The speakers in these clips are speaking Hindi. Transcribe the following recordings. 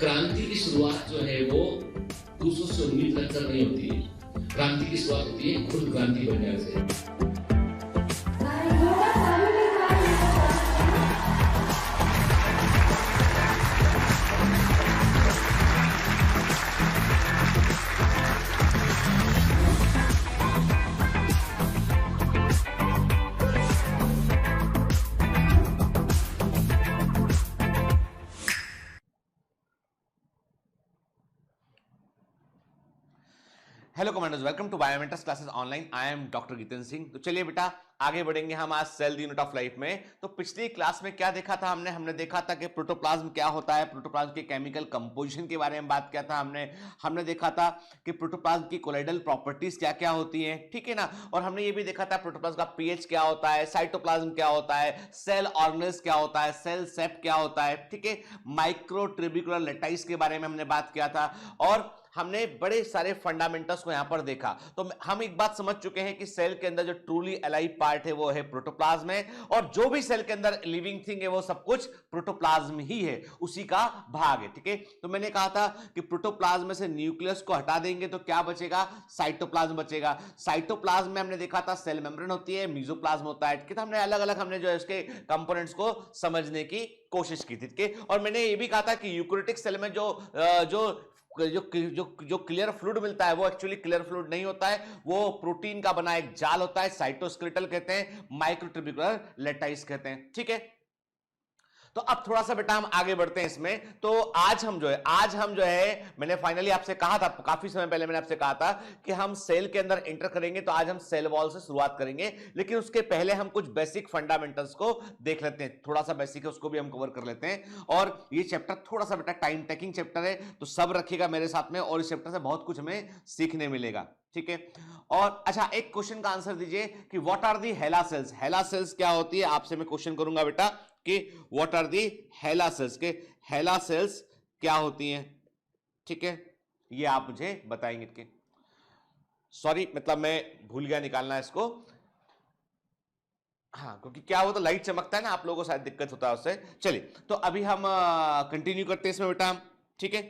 क्रांति की शुरुआत जो है वो दूसरों से उम्मीद रखकर नहीं होती है। क्रांति की शुरुआत होती है खुद क्रांति बनने से। Hello commanders, welcome to biometrics classes online. I am doctor Jitendra Singh. तो चलिए बेटा आगे बढ़ेंगे हम आज cell the unit of life में। तो पिछली क्लास में क्या देखा था हमने देखा था कि प्रोटोप्लाज्म क्या होता है, प्रोटोप्लाज्म के केमिकल कंपोजिशन के बारे में बात किया था हमने देखा था कि प्रोटोप्लाज्म की कोलाइडल प्रॉपर्टीज क्या क्या होती हैं, ठीक है ना। और हमने ये भी देखा था प्रोटोप्लाज्म का पीएच क्या होता है, साइटोप्लाज्म क्या होता है, सेल ऑर्गेनेल्स क्या होता है, सेल सेप क्या होता है, ठीक है। माइक्रोट्यूब्यूलर लेटाइस के बारे में हमने बात किया था और हमने बड़े सारे फंडामेंटल्स को यहां पर देखा। तो हम एक बात समझ चुके हैं कि सेल के अंदर जो ट्रूली अलाइव पार्ट है वो है प्रोटोप्लाज्म है, और जो भी सेल के अंदर लिविंग थिंग है वो सब कुछ प्रोटोप्लाज्म ही है, उसी का भाग है, ठीक है। तो मैंने कहा था कि प्रोटोप्लाज्म में से न्यूक्लियस को हटा देंगे तो क्या बचेगा, साइटोप्लाज्म बचेगा। साइटोप्लाज्म में हमने देखा था सेल मेम्ब्रेन होती है, मेसोप्लाज्म होता है, ठीक है। हमने अलग अलग हमने जो है उसके कंपोनेंट्स को समझने की कोशिश की थी, ठीक है। और मैंने ये भी कहा था कि यूकैरियोटिक सेल में जो क्लियर फ्लूइड मिलता है वो एक्चुअली क्लियर फ्लूइड नहीं होता है, वो प्रोटीन का बना एक जाल होता है, साइटोस्केलेटल कहते हैं, माइक्रोट्यूब्यूलर लेटाइस कहते हैं, ठीक है। तो अब थोड़ा सा बेटा हम आगे बढ़ते हैं इसमें। तो आज हम जो है मैंने फाइनली आपसे कहा था, काफी समय पहले मैंने आपसे कहा था कि हम सेल के अंदर एंटर करेंगे, तो आज हम सेल वॉल से शुरुआत करेंगे। लेकिन उसके पहले हम कुछ बेसिक फंडामेंटल्स को देख लेते हैं, थोड़ा सा बेसिक है उसको भी हम कवर कर लेते हैं। और ये चैप्टर थोड़ा सा बेटा टाइम टेकिंग चैप्टर है, तो सब रखिएगा मेरे साथ में, और इस चैप्टर से बहुत कुछ हमें सीखने मिलेगा, ठीक है। और अच्छा, एक क्वेश्चन का आंसर दीजिए कि what are the HeLa cells. HeLa cells क्या होती है, आपसे मैं क्वेश्चन करूंगा बेटा कि what are the HeLa cells, के हेला सेल्स क्या होती हैं, ठीक है। ये आप मुझे बताएंगे कि सॉरी मतलब मैं भूल गया निकालना इसको, हाँ, क्योंकि क्या होता है लाइट चमकता है ना, आप लोगों को शायद दिक्कत होता है उससे। चलिए तो अभी हम कंटिन्यू करते हैं इसमें बेटा, ठीक है।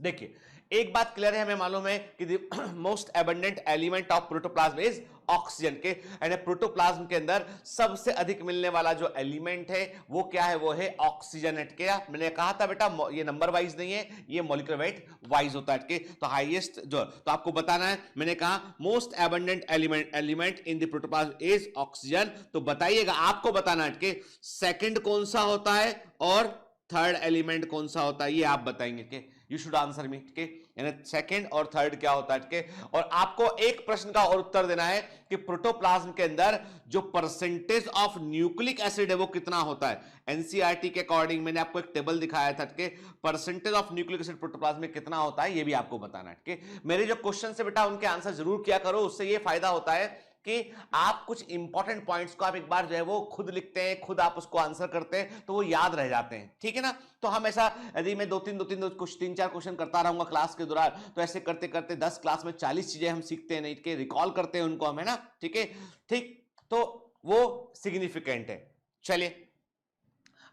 देखिए एक बात क्लियर है, हमें मालूम है कि most abundant element of protoplasm is oxygen, के यानी प्रोटोप्लाज्म के अंदर सबसे अधिक मिलने वाला जो एलिमेंट है वो क्या है, वो है ऑक्सीजन। क्या मैंने कहा था बेटा, ये नंबर वाइज नहीं है, ये मॉलिक्यूलर वेट वाइज होता है, के तो हाईएस्ट जो, तो आपको बताना है, मैंने कहा most abundant element in the protoplasm is oxygen. तो बताइएगा, आपको बताना है कि सेकंड कौन सा होता है और थर्ड एलिमेंट कौन सा होता है, ये आप बताएंगे कि यू शुड आंसर मी, ठीक है। यानी सेकंड और थर्ड क्या होता है, ठीक है। और आपको एक प्रश्न का और उत्तर देना है कि प्रोटोप्लाज्म के अंदर जो परसेंटेज ऑफ न्यूक्लिक एसिड है वो कितना होता है। एनसीईआरटी के अकॉर्डिंग मैंने आपको एक टेबल दिखाया था कि percentage of nucleic acid protoplasm में कितना होता है, ये भी आपको बताना है, ठीक है। मेरे जो क्वेश्चन है बेटा उनके आंसर जरूर किया करो, उससे ये फायदा होता है कि आप कुछ इंपॉर्टेंट पॉइंट्स को आप एक बार जो है वो खुद लिखते हैं, खुद आप उसको आंसर करते हैं, तो वो याद रह जाते हैं, ठीक है ना। तो हम ऐसा यदि मैं दो तीन चार क्वेश्चन करता रहूंगा क्लास के दौरान, तो ऐसे करते करते 10 क्लास में 40 चीजें हम सीखते हैं, नहीं के रिकॉल करते हैं उनको हम, है ना, ठीक है। ठीक, तो वो सिग्निफिकेंट है। चलिए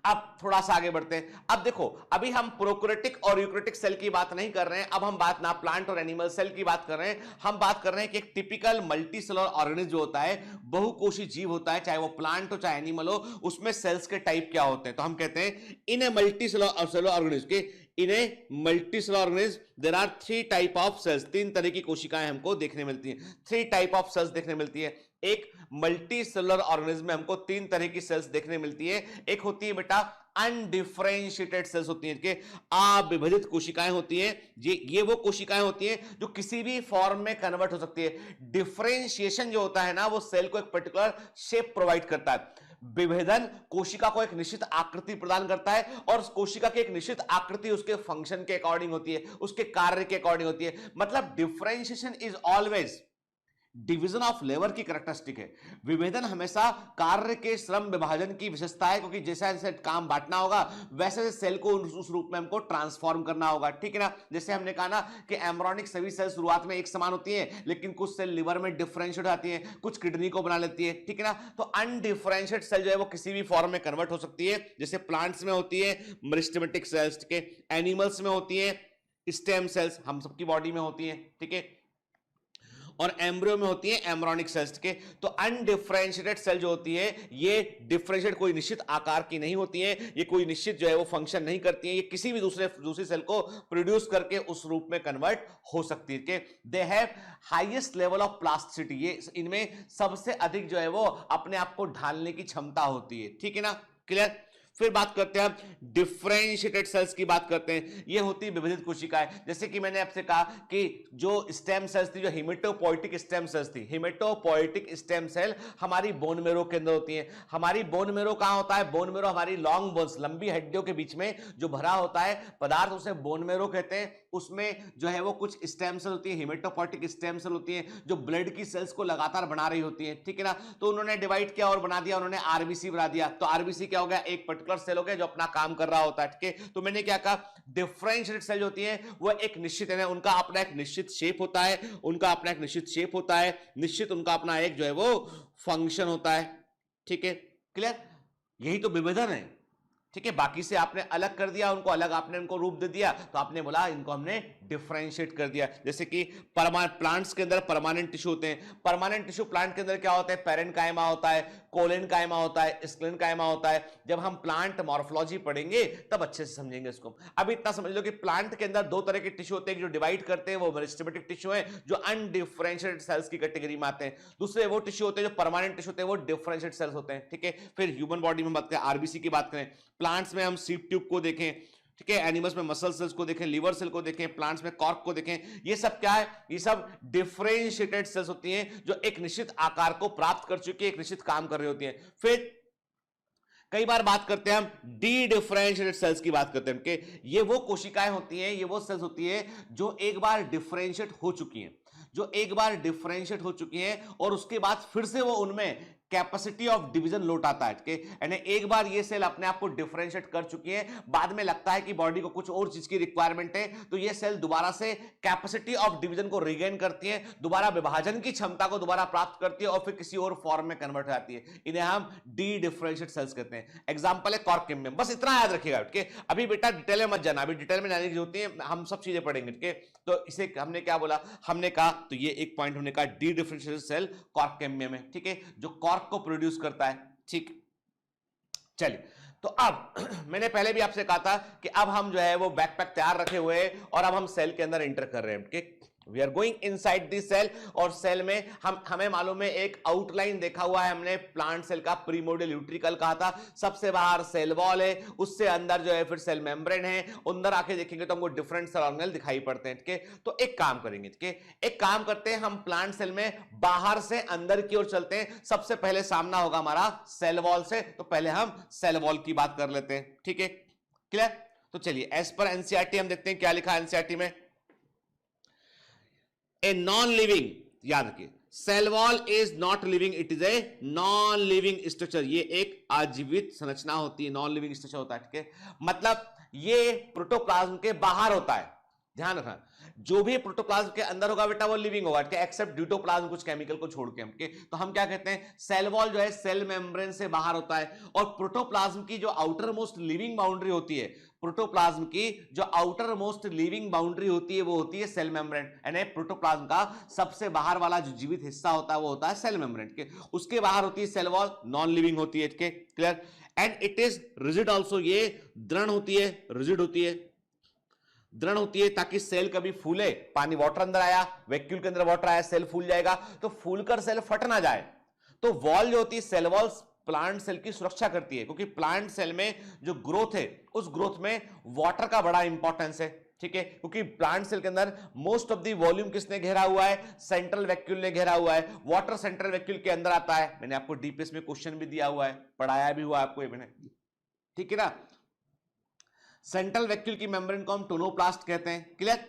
अब थोड़ा सा आगे बढ़ते हैं। अब देखो, अभी हम प्रोकैरियोटिक और यूकैरियोटिक सेल की बात नहीं कर रहे हैं, अब हम बात ना प्लांट और एनिमल सेल की बात कर रहे हैं, हम बात कर रहे हैं कि एक टिपिकल मल्टीसेलुलर ऑर्गेनिज्म जो होता है, बहुकोषी जीव होता है, चाहे वो प्लांट हो चाहे एनिमल हो, उसमें सेल्स के टाइप क्या होते हैं। तो हम कहते हैं इन ए मल्टीसेलुलर ऑर्गेनिज्म के, in a multicellular organism there are 3 type of cells, 3 तरह की कोशिकाएं हमको देखने मिलती हैं, 3 टाइप ऑफ सेल्स देखने मिलती है। एक मल्टीसेलुलर ऑर्गेनिज्म में हमको 3 तरह की सेल्स देखने मिलती है। एक होती है बेटा अनडिफरेंशिएटेड सेल्स होती हैं, कि अविभाजित कोशिकाएं होती हैं, ये वो कोशिकाएं होती हैं जो किसी भी फॉर्म में कन्वर्ट हो सकती है। डिफरेंशिएशन जो होता है ना, वो सेल को एक पर्टिकुलर शेप प्रोवाइड करता है। विभेदन कोशिका को एक निश्चित आकृति प्रदान करता है, और उस कोशिका की एक निश्चित आकृति उसके फंक्शन के अकॉर्डिंग होती है, उसके कार्य के अकॉर्डिंग होती है। मतलब differentiation is always division of labour की कैरेक्टरिस्टिक है। विभेदन हमेशा कार्य के श्रम विभाजन की विशेषता है, क्योंकि जैसे जैसे काम बांटना होगा वैसे सेल को उस रूप में हमको ट्रांसफॉर्म करना होगा, ठीक है ना। जैसे हमने कहा ना कि एम्ब्रियोनिक सभी सेल शुरुआत में एक समान होती है, लेकिन कुछ सेल लिवर में डिफरेंशिएट आती है, कुछ किडनी को बना लेती है, ठीक है ना। तो अनडिफरेंशिएट सेल जो है वो किसी भी फॉर्म में कन्वर्ट हो सकती है, जैसे प्लांट्स में होती है मेरिस्टेमेटिक सेल्स, ठीक है, एनिमल्स में होती है स्टेम सेल्स, हम सबकी बॉडी में होती है, ठीक है, और एम्ब्रियो में होती है एम्ब्रियोनिक सेल्स के। तो अनडिफरेंशिएटेड सेल जो होती है ये डिफरेंशिएट कोई निश्चित आकार की नहीं होती है, ये कोई निश्चित जो है वो फंक्शन नहीं करती है, ये किसी भी दूसरी सेल को प्रोड्यूस करके उस रूप में कन्वर्ट हो सकती है। They have highest level of plasticity, ये इनमें सबसे अधिक जो है वो अपने आप को ढालने की क्षमता होती है, ठीक है ना, क्लियर। फिर बात करते हैं हम डिफरेंशिएटेड सेल्स की बात करते हैं, ये होती है विभाजित कोशिकाएं। जैसे कि मैंने आपसे कहा कि जो स्टेम सेल्स थी, जो हेमेटोपोइटिक स्टेम सेल्स थी, हेमेटोपोइटिक स्टेम सेल हमारी बोन मेरो के अंदर होती है। हमारी बोन मेरो कहां होता है? बोन मेरो हमारी लॉन्ग बोन्स, लंबी हड्डियों के बीच में जो भरा होता है पदार्थ उसे बोन मेरो कहते हैं। उसमें जो है वो कुछ स्टेम सेल होती है, हेमेटोपोइटिक स्टेम सेल होती है जो ब्लड की सेल्स को लगातार बना रही होती है, ठीक है ना। तो उन्होंने डिवाइड किया और बना दिया, उन्होंने आरबीसी बना दिया। तो आरबीसी क्या हो गया? एक पर्टिकुलर सेल हो गया जो अपना काम कर रहा होता है, ठीक है। तो मैंने क्या कहा, डिफरेंशिएटेड सेल होती है वो एक निश्चित है, उनका अपना एक निश्चित शेप होता है, उनका अपना एक निश्चित शेप होता है, निश्चित उनका अपना एक जो है वो फंक्शन होता है, ठीक है, क्लियर। यही तो विभेदन है, ठीक है। बाकी से आपने अलग कर दिया उनको, अलग आपने उनको रूप दे दिया, तो आपने बोला इनको हमने डिफरेंशिएट कर दिया। जैसे कि प्लांट्स के अंदर परमानेंट टिश्यू होते हैं। परमानेंट टिश्यू प्लांट के अंदर क्या होता है? पेरेन्काइमा होता है, कोलेनकाइमा होता है, स्क्लेनकाइमा होता है। जब हम प्लांट मॉर्फोलॉजी पढ़ेंगे तब अच्छे से समझेंगे इसको। अब इतना समझ लो कि प्लांट के अंदर दो तरह के टिश्यू होते हैं जो डिवाइड करते हैं, वो मेरिस्टेमेटिक टिश्यू है जो अनडिफरेंशिएटेड सेल्स की कैटेगरी में आते हैं। दूसरे वो टिश्यू होते हैं जो परमानेंट टिश्यू होते हैं, वो डिफरेंशिएटेड सेल्स होते हैं, ठीक है। फिर ह्यूमन बॉडी में बात करें, आरबीसी की बात करें, प्लांट्स में हम सीप ट्यूब को देखें, ठीक है, एनिमल्स में मसल सेल्स को देखें, लीवर सेल को देखें, प्लांट्स में कॉर्क को देखें, ये सब क्या है? ये सब डिफरेंशिएटेड सेल्स होती हैं जो एक निश्चित आकार को प्राप्त कर चुकी है, एक निश्चित काम कर रही होती हैं। फिर कई बार बात करते हैं हम डी डिफरेंशिएटेड सेल्स की बात करते हैं कि ये वो कोशिकाएं होती हैं, ये वो सेल्स होती है जो एक बार डिफरेंशिएट हो चुकी हैं, जो एक बार डिफरेंशिएट हो चुकी हैं और उसके बाद फिर से वो उनमें कैपेसिटी ऑफ डिवीजन लौट आता है, ठीक है। यानी एक बार ये सेल अपने आप को डिफरेंशिएट कर चुकी है, बाद में लगता है कि बॉडी को कुछ और चीज की रिक्वायरमेंट है, तो ये सेल दोबारा से कैपेसिटी ऑफ डिवीजन को रिगेन करती है, दोबारा विभाजन की क्षमता को दोबारा प्राप्त करती है और फिर किसी और फॉर्म में कन्वर्ट हो जाती है। इन्हें हम डी डिफरेंशिएट सेल्स कहते हैं। एग्जांपल है कॉर्किम्बियम, बस इतना याद रखिएगा, ठीक है। अभी बेटा डिटेल में मत जाना, अभी डिटेल में जाने की जरूरत है, हम सब चीजें पढ़ेंगे, ठीक है। तो इसे हमने क्या बोला? हमने कहा, तो ये एक पॉइंट हमने कहा डी डिफरेंशिएटेड सेल कॉर्किम्बियम है, ठीक है, जो कॉर्क को प्रोड्यूस करता है, ठीक। चलिए, तो अब मैंने पहले भी आपसे कहा था कि अब हम जो है वो बैकपैक तैयार रखे हुए हैं और अब हम सेल के अंदर एंटर कर रहे हैं, ठीक। We are going inside this cell, और सेल में हमें मालूम है एक आउटलाइन देखा हुआ है हमने, प्लांट सेल का प्रीमोर्डियल यूट्रिकल कहा था। सबसे बाहर सेल वॉल है, उससे अंदर जो है फिर सेल मेम्ब्रेन है। अंदर आके देखेंगे तो हमको डिफरेंट सेल ऑर्गेनेल दिखाई पड़ते हैं, ठीक है। तो एक काम करेंगे, ठीक है, एक काम करते हैं, हम प्लांट सेल में बाहर से अंदर की ओर चलते हैं। सबसे पहले सामना होगा हमारा सेल वॉल से, तो पहले हम सेल वॉल की बात कर लेते हैं, ठीक है, क्लियर। तो चलिए, एज पर एनसीईआरटी हम देखते हैं क्या लिखा है एनसीईआरटी में। ए नॉन लिविंग, याद रखिए, cell wall is not living, it is a non living structure. ये एक आजीवित संरचना होती है, नॉन लिविंग स्ट्रक्चर होता है, ठीक है। मतलब ये प्रोटोप्लाज्म के बाहर होता है, ध्यान रखना। जो भी प्रोटोप्लाज्म के अंदर होगा बेटा वो लिविंग होगा, ठीक है, एक्सेप्ट ड्यूटोप्लाज्म, कुछ केमिकल को छोड़ के हम, ठीक है। तो हम क्या कहते हैं? सेल वॉल जो है सेल मेम्ब्रेन से बाहर होता है, और प्रोटोप्लाज्म की जो आउटर मोस्ट लिविंग बाउंड्री होती है, प्रोटोप्लाज्म की जो आउटर मोस्ट लिविंग बाउंड्री होती है वो होती है सेल मेम्ब्रेन। यानी प्रोटोप्लाज्म का सबसे बाहर वाला जो जीवित हिस्सा होता है वो होता है सेल मेम्ब्रेन, ठीक है। उसके बाहर होती है सेल वॉल, नॉन लिविंग होती है, ठीक है, clear. And it is rigid also, ये दृढ़ होती है, रिजिड होती है, दृढ़ होती है, ताकि सेल कभी फूले, पानी वाटर अंदर आया, वैक्यूल के अंदर वाटर आया, सेल फूल जाएगा, तो फूलकर सेल फट ना जाए। तो वॉल जो होती है, सेल वॉल प्लांट सेल की सुरक्षा करती है, क्योंकि प्लांट सेल में जो ग्रोथ है उस ग्रोथ में वाटर का बड़ा इंपॉर्टेंस है, ठीक है। क्योंकि प्लांट सेल के अंदर मोस्ट ऑफ द वॉल्यूम किसने घेरा हुआ है? सेंट्रल वैक्यूल ने घेरा हुआ है। वाटर सेंट्रल वैक्यूल के अंदर आता है, मैंने आपको डीपीएस में क्वेश्चन भी दिया हुआ है, पढ़ाया भी हुआ आपको ये मैंने, ठीक है ना। सेंट्रल वैक्यूल की मेम्ब्रेन को हम टोनोप्लास्ट कहते हैं, क्लियर।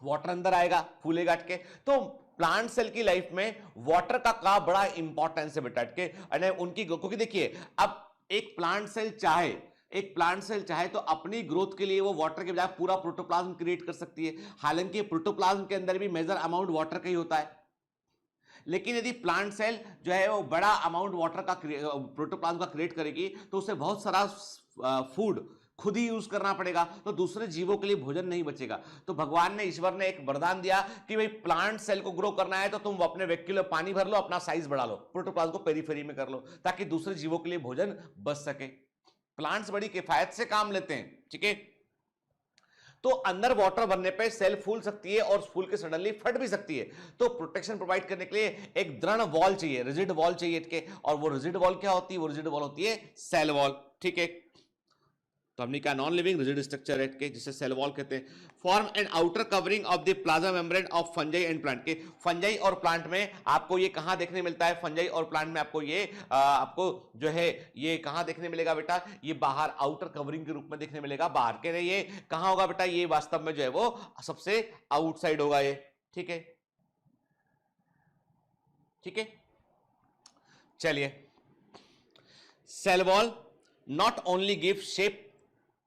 वाटर अंदर आएगा, फूलेगा, ठीक है। तो प्लांट सेल की लाइफ में वाटर का बड़ा इंपॉर्टेंस है बेटा के उनकी, क्योंकि देखिए अब एक प्लांट सेल चाहे तो अपनी ग्रोथ के लिए वो वाटर के बजाय पूरा प्रोटोप्लाज्म क्रिएट कर सकती है। हालांकि प्रोटोप्लाज्म के अंदर भी मेजर अमाउंट वाटर का ही होता है, लेकिन यदि प्लांट सेल जो है वो बड़ा अमाउंट वाटर का प्रोटोप्लाज्म का क्रिएट करेगी तो उसे बहुत सारा फूड खुद ही यूज करना पड़ेगा, तो दूसरे जीवों के लिए भोजन नहीं बचेगा। तो भगवान ने, ईश्वर ने एक वरदान दिया कि भाई प्लांट सेल को ग्रो करना है तो तुम अपने वैक्यूल में पानी भर लो, अपना साइज बढ़ा लो, प्रोटोप्लाज्म को पेरीफेरी में कर लो, ताकि दूसरे जीवों के लिए भोजन बच सके। प्लांट्स बड़ी किफायत से काम लेते हैं, ठीक है। तो अंदर वाटर भरने पे सेल फूल सकती है और फूल के सडनली फट भी सकती है, तो प्रोटेक्शन प्रोवाइड करने के लिए एक दृढ़ वॉल चाहिए, रिजिड वॉल चाहिए इसके। और वो रिजिड वॉल क्या होती है? वो रिजिड वॉल होती है सेल वॉल, ठीक है। तो हमने क्या, नॉन लिविंग रिजिड स्ट्रक्चर है के, जिसे सेल वॉल कहते हैं। Form and outer covering of the plasma membrane of fungi and plant के। फंजाई और प्लांट में आपको ये कहां देखने मिलता है? फंजाई और प्लांट में आपको ये आपको जो है ये कहां देखने मिलेगा बेटा? ये बाहर आउटर कवरिंग के रूप में देखने मिलेगा, बाहर के नहीं। ये कहां होगा बेटा? ये वास्तव में जो है वो सबसे आउटसाइड होगा ये, ठीक है, ठीक है। चलिए, cell wall not only give shape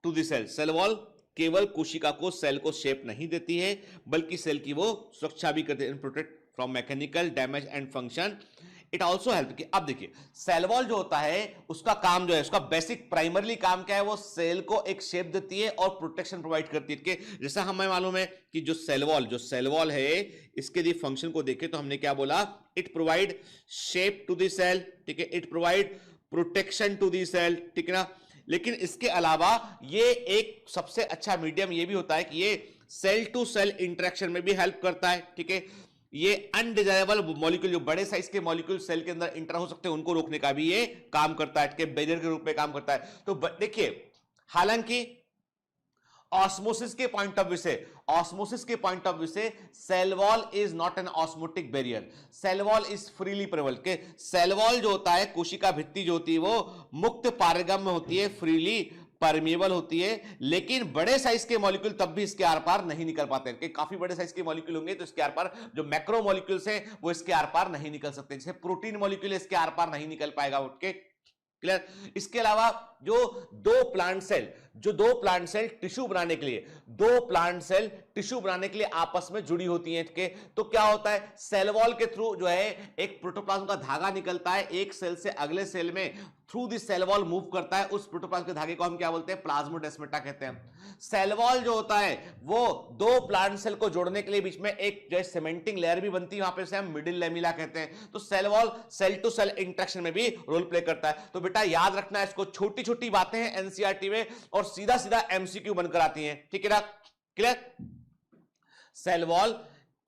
to the cell. Cell wall केवल कोशिका को, सेल को शेप नहीं देती है, बल्कि सेल की वो सुरक्षा भी करती है, protect from mechanical damage and function. It also help कि अब देखिए सेल वॉल जो होता है उसका काम जो है, उसका बेसिक प्राइमरली काम क्या है? वो सेल को एक शेप देती है और प्रोटेक्शन प्रोवाइड करती है कि जैसा हमें मालूम है कि जो सेल वॉल है इसके लिए फंक्शन को देखें तो हमने क्या बोला? It provide shape to the cell, ठीक है, it provide protection to the cell, ठीक है ना। लेकिन इसके अलावा ये एक सबसे अच्छा मीडियम ये भी होता है कि ये सेल टू सेल इंटरेक्शन में भी हेल्प करता है, ठीक है। ये अनडिजायरेबल मॉलिक्यूल, जो बड़े साइज के मॉलिक्यूल सेल के अंदर इंटर हो सकते हैं, उनको रोकने का भी ये काम करता है, बैरियर के रूप में काम करता है। तो देखिए, हालांकि ऑस्मोसिस के पॉइंट ऑफ व्यू से cell wall is not an osmotic barrier, cell wall is freely प्रेवल के। सेल वॉल जो होता है, कोशिका भित्ति जो होती है, वो मुक्त पारगम्य होती है, फ्रीली परमेबल होती है, लेकिन बड़े साइज के मॉलिक्यूल तब भी इसके आर पार नहीं निकल पाते हैं। काफी बड़े साइज के मॉलिक्यूल होंगे तो इसके आर पार जो मैक्रो मॉलिक्यूल्स हैं वो इसके आर पार नहीं निकल सकते, जैसे प्रोटीन मॉलिक्यूल इसके आर पार नहीं निकल पाएगा उठ के, क्लियर। इसके अलावा जो दो प्लांट सेल टिश्यू बनाने के लिए आपस में जुड़ी होती हैं, तो क्या होता है? सेल वॉल के थ्रू जो है एक प्रोटोप्लाज्म का धागा निकलता है, एक सेल से अगले सेल में through the cell wall move करता है। उस प्रोटोप्लाज्म के धागे को हम क्या बोलते हैं? प्लाज्मोडेस्माटा कहते हैं। सेल वॉल जो होता है वो दो प्लांट सेल को जोड़ने के लिए बीच में एक जो है सीमेंटिंग लेयर भी बनती है, वहां पे से हम मिडिल लेमिला कहते हैं। तो cell wall cell to cell interaction में भी रोल प्ले करता है। तो बेटा याद रखना है इसको, छोटी छोटी बातें हैं एनसीईआरटी में और सीधा सीधा एमसीक्यू बनकर आती हैं, ठीक है ना, क्लियर। सेल वॉल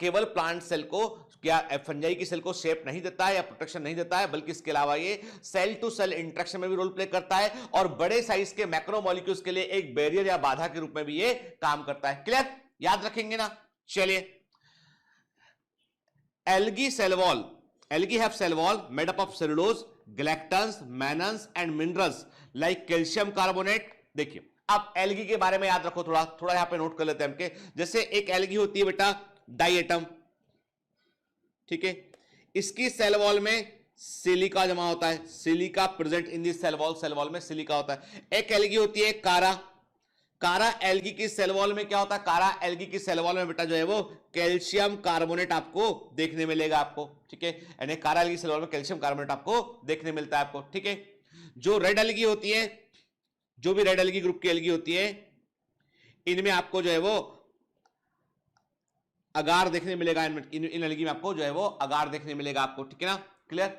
केवल प्लांट सेल को, क्या फंजाई की सेल को शेप नहीं देता है या प्रोटेक्शन नहीं देता है, बल्कि इसके अलावा ये सेल टू सेल इंटरेक्शन में भी रोल प्ले करता है और बड़े साइज के मैक्रो मॉलिक्यूल्स के लिए एक बैरियर या बाधा के रूप में भी ये काम करता है, क्लियर, याद रखेंगे ना। चलिए, algae have cell wall made up of cellulose, galactans, mannans and minerals like calcium carbonate. देखिए, अब एल्गी के बारे में याद रखो, थोड़ा यहां पे नोट कर लेते हैं हमके। जैसे एक एल्गी होती है बेटा डाइएटम, ठीक है, इसकी सेल वॉल में सिलिका जमा होता है, silica present in the cell wall में सिलिका होता है। एक एल्गी होती है कारा एल्गी की सेल वॉल में क्या होता है? कारा एल्गी की सेल वॉल में बेटा जो है वो कैल्शियम कार्बोनेट आपको देखने मिलेगा आपको, ठीक है, यानी कारा एल्गी सेल वॉल में कैल्शियम कार्बोनेट आपको देखने मिलता है आपको, ठीक है। जो रेड एल्गी होती है, जो भी रेड एल्गी ग्रुप की एल्गी होती है, इनमें आपको जो है वो अगार देखने मिलेगा, इन एल्गी में आपको जो है वो अगार देखने मिलेगा आपको, ठीक है ना, क्लियर।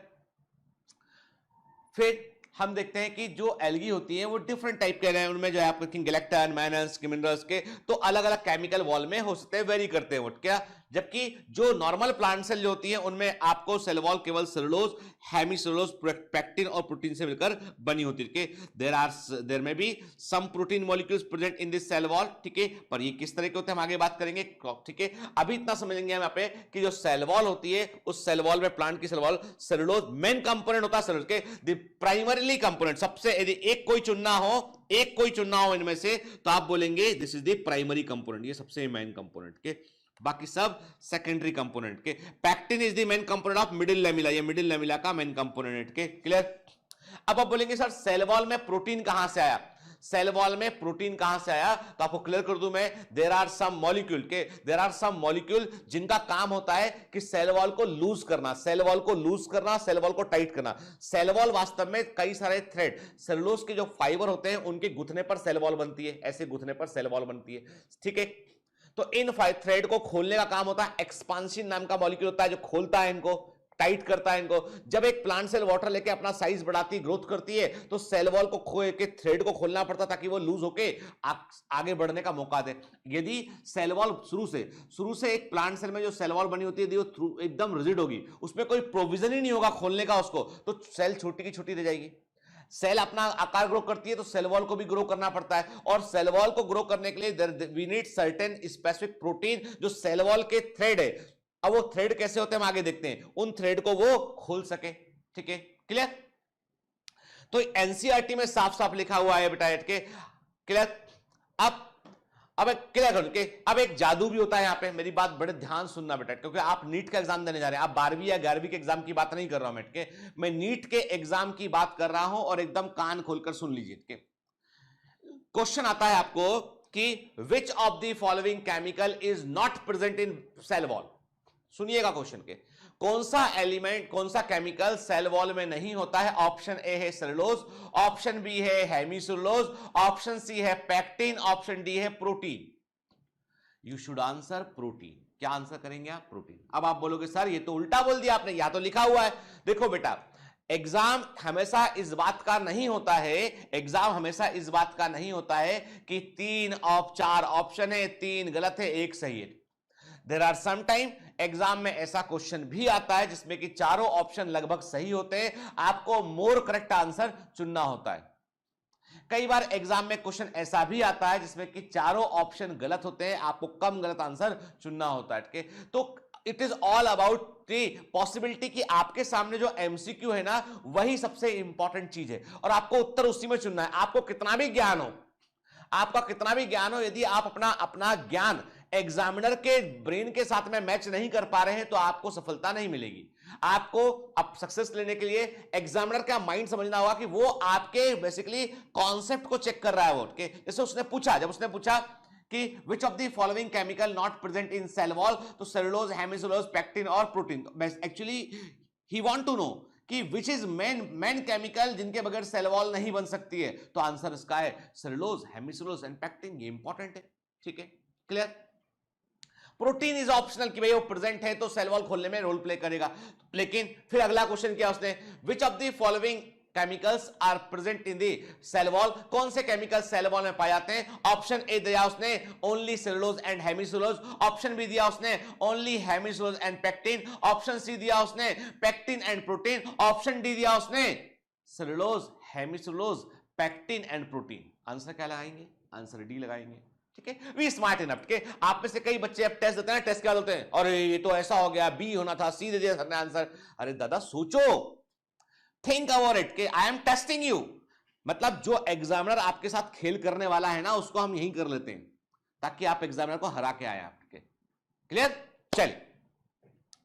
फिर हम देखते हैं कि जो एल्गी होती है वो डिफरेंट टाइप के हैं, उनमें जो है आपको गैलेक्टन, मैनन्स, मिनरल्स के तो अलग अलग केमिकल वॉल में हो सकते हैं, वेरी करते हैं वो, क्या। जबकि जो नॉर्मल प्लांट सेल जो होती है उनमें आपको सेल वॉल केवल सेलुलोज, हेमीसेलुलोज, पेक्टिन और प्रोटीन से मिलकर बनी होती है। देयर में भी some protein molecules present in this cell wall, ठीक है, पर ये किस तरह के होते हैं हम आगे बात करेंगे, ठीक है। अभी इतना समझेंगे हम यहाँ पे कि जो सेल वॉल होती है उस सेल वॉल में, प्लांट की cell wall, cellulose main component होता है सेलुलोज के, प्राइमरीली कंपोनेंट, सबसे यदि एक कोई चुनना हो इनमें से तो आप बोलेंगे this is the primary component, ये सबसे मेन कंपोनेंट के। बाकी सब सेकेंडरी कंपोनेंट के। Pectin is the main component of middle lamella, ये मिडिल लेमिला का मेन कंपोनेंट के। क्लियर? अब आप बोलेंगे सर सेल वॉल में प्रोटीन कहां से आया, सेल वॉल में प्रोटीन कहां से आया, तो आपको क्लियर कर दूं मैं, देयर आर सम मॉलिक्यूल जिनका काम होता है कि सेल वॉल को लूज करना, सेल वॉल को टाइट करना। सेल वॉल वास्तव में कई सारे थ्रेड, सेलुलोज के जो फाइबर होते हैं उनके गुथने पर सेल वॉल बनती है, ऐसे गुथने पर सेल वॉल बनती है, ठीक है। तो इन थ्रेड को खोलने का काम होता है, एक्सपांसिन नाम का मॉलिक्यूल होता है जो खोलता है इनको, टाइट करता है इनको। जब एक प्लांट सेल वाटर लेके अपना साइज बढ़ाती है, ग्रोथ करती है, तो सेल वॉल को खोल के थ्रेड को खोलना पड़ता ताकि वो लूज होके आगे बढ़ने का मौका दे। यदि सेल वॉल शुरू से एक प्लांट सेल में जो सेल वॉल बनी होती है, यदि वो एकदम रिजिड होगी, उसमें कोई प्रोविजन ही नहीं होगा खोलने का उसको, तो सेल छोटी की छोटी रह जाएगी। सेल अपना आकार ग्रो करती है तो सेल वॉल को भी ग्रो करना पड़ता है, और सेल वॉल को ग्रो करने के लिए we need certain specific protein जो सेल वॉल के थ्रेड है। अब वो थ्रेड कैसे होते हैं हम आगे देखते हैं, उन थ्रेड को वो खोल सके, ठीक है। क्लियर? तो एनसीईआरटी में साफ साफ लिखा हुआ है बेटा के। क्लियर? अब क्लियर कर के, अब एक जादू भी होता है यहां पे, मेरी बात बड़े ध्यान सुनना बेटा, क्योंकि आप नीट का एग्जाम देने जा रहे हैं, आप 12वीं या 11वीं के एग्जाम की बात नहीं कर रहा हूं के, मैं नीट के एग्जाम की बात कर रहा हूं, और एकदम कान खोलकर सुन लीजिए के। क्वेश्चन आता है आपको कि which of the following chemical is not present in cell wall. सुनिएगा क्वेश्चन के, कौन सा एलिमेंट, कौन सा केमिकल सेल वॉल में नहीं होता है। ऑप्शन ए है सेलुलोज, ऑप्शन बी है हेमीसेलुलोज, ऑप्शन सी है पैक्टिन, ऑप्शन डी है protein. You should answer protein. क्या आंसर करेंगे आप? प्रोटीन। अब आप बोलोगे सर ये तो उल्टा बोल दिया आपने, या तो लिखा हुआ है। देखो बेटा, एग्जाम हमेशा इस बात का नहीं होता है, एग्जाम हमेशा इस बात का नहीं होता है कि 3 ऑफ 4 ऑप्शन है, 3 गलत है, 1 सही है। There are some time exam में ऐसा क्वेश्चन भी आता है जिसमें कि चारों ऑप्शन लगभग सही होते हैं, आपको मोर करेक्ट आंसर चुनना होता है। कई बार एग्जाम में क्वेश्चन ऐसा भी आता है जिसमें कि चारों ऑप्शन गलत होते हैं, आपको कम गलत आंसर चुनना होता है। तो it is all about the possibility कि आपके सामने जो एमसीक्यू है ना, वही सबसे इंपॉर्टेंट चीज है, और आपको उत्तर उसी में चुनना है। आपको कितना भी ज्ञान हो, आपका कितना भी ज्ञान हो, यदि आप अपना ज्ञान एग्जामिनर के ब्रेन के साथ में मैच नहीं कर पा रहे हैं तो आपको सफलता नहीं मिलेगी। आपको अब सक्सेस लेने के लिए एग्जामिनर का माइंड समझना होगा कि वो आपके बेसिकली कॉन्सेप्ट को चेक कर रहा है वो। जैसे उसने पूछा, जब उसने पूछा कि which of the following chemical not present in cell wall, तो सेलुलोज, हेमिसेलुलोज, पैक्टिन और protein. Actually he want to know कि विच इज मेन केमिकल जिनके बगैर सेल वॉल नहीं बन सकती है, तो आंसर इसका है सेलुलोज, हेमिसेलुलोज एंड पैक्टिन। ये इंपॉर्टेंट है, ठीक है। क्लियर? प्रोटीन इज ऑप्शनल कि भाई वो प्रेजेंट है तो सेल वॉल खोलने में रोल प्ले करेगा। लेकिन फिर अगला क्वेश्चन किया उसने, which of the following chemicals are present in the cell wall, कौन से केमिकल सेल वॉल में पाए जाते हैं। ऑप्शन ए दिया उसने only cellulose and hemicellulose, option B दिया उसने only hemicellulose and pectin, option C दिया उसने pectin and protein, option D दिया उसने cellulose, hemicellulose, pectin and protein. Answer क्या लगाएंगे? आंसर डी लगाएंगे, ठीक है। वी स्मार्ट इनफ के। आप में से कई बच्चे अब टेस्ट देते हैं, टेस्ट क्या होते हैं, अरे ये तो ऐसा हो गया, बी होना था, सी दे दिया सर ने आंसर। अरे दादा सोचो, थिंक अबाउट इट के आई एम टेस्टिंग यू। मतलब जो एग्जामिनर आपके साथ खेल करने वाला है ना, उसको हम यही कर लेते हैं ताकि आप एग्जामिनर को हरा के आए आपके। क्लियर? चलिए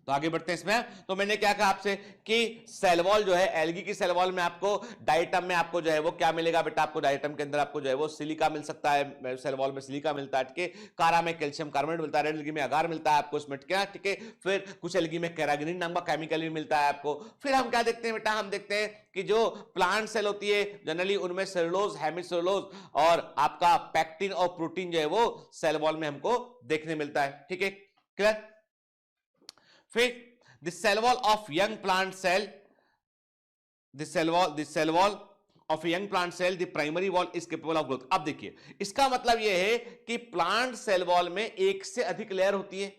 तो आगे बढ़ते हैं इसमें। तो मैंने क्या कहा आपसे कि सेल वॉल जो है, एल्गी की सेल वॉल में आपको डाइटम में आपको जो है वो क्या मिलेगा बेटा, आपको डाइटम के अंदर आपको जो है वो सिलिका मिल सकता है, सेल वॉल में सिलिका मिलता है, ठीक है। कारा में कैल्शियम कार्बोनेट मिलता है, रेड एल्गी में अगार मिलता है आपको इसमें, ठीक है। फिर कुछ एल्गी में कैराग्रीन नाम का केमिकल भी मिलता है आपको। फिर हम क्या देखते हैं बेटा, हम देखते हैं कि जो प्लांट सेल होती है जनरली उनमें सेलुलोज, हेमिसेलुलोज और आपका पैक्टिन और प्रोटीन जो है वो सेल वॉल में हमको देखने मिलता है, ठीक है। क्लियर? फिर the cell wall of young plant cell, the cell wall of a young plant cell, the primary wall is capable of growth। अब देखिए इसका मतलब यह है कि प्लांट सेल वॉल में एक से अधिक लेयर होती है।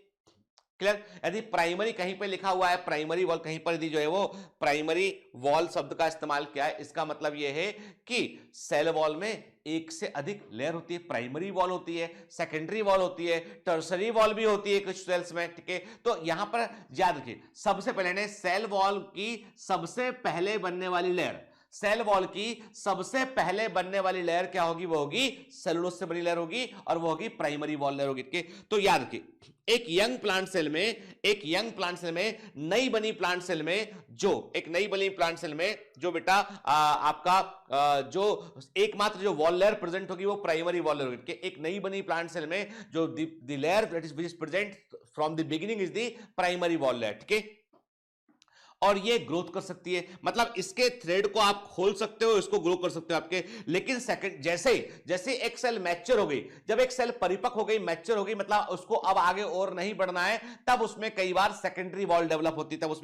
क्लियर? यदि प्राइमरी कहीं पे लिखा हुआ है, प्राइमरी वॉल कहीं पर यदि जो है वो प्राइमरी वॉल शब्द का इस्तेमाल किया है, इसका मतलब यह है कि सेल वॉल में एक से अधिक लेयर होती है। प्राइमरी वॉल होती है, सेकेंडरी वॉल होती है, टर्सरी वॉल भी होती है कुछ सेल्स में, ठीक है। तो यहां पर याद रखिए, सबसे पहले ने सेल वॉल की सबसे पहले बनने वाली लेयर, सेल वॉल की सबसे पहले बनने वाली लेयर क्या होगी? वो होगी सेलुलोज से बनी लेयर होगी और वो होगी प्राइमरी वॉल लेयर होगी। तो याद रखिए, एक यंग प्लांट सेल में नई बनी प्लांट सेल में जो बेटा आपका जो एकमात्र जो वॉल लेयर प्रेजेंट होगी वो प्राइमरी वॉल लेयर होगी। एक नई बनी प्लांट सेल में जो the layer that is present from the beginning is the primary wall layer. ठीक है, और ये ग्रोथ कर सकती है, मतलब इसके थ्रेड को आप खोल सकते हो, इसको ग्रो कर सकते हो आपके। लेकिन सेकंड जैसे एक सेल मैच्योर हो गई, जब एक सेल परिपक्व हो गई, मैच्योर हो गई, मतलब उसको अब आगे और नहीं बढ़ना है, तब उसमें कई बार सेकेंडरी वॉल डेवलप होती है। और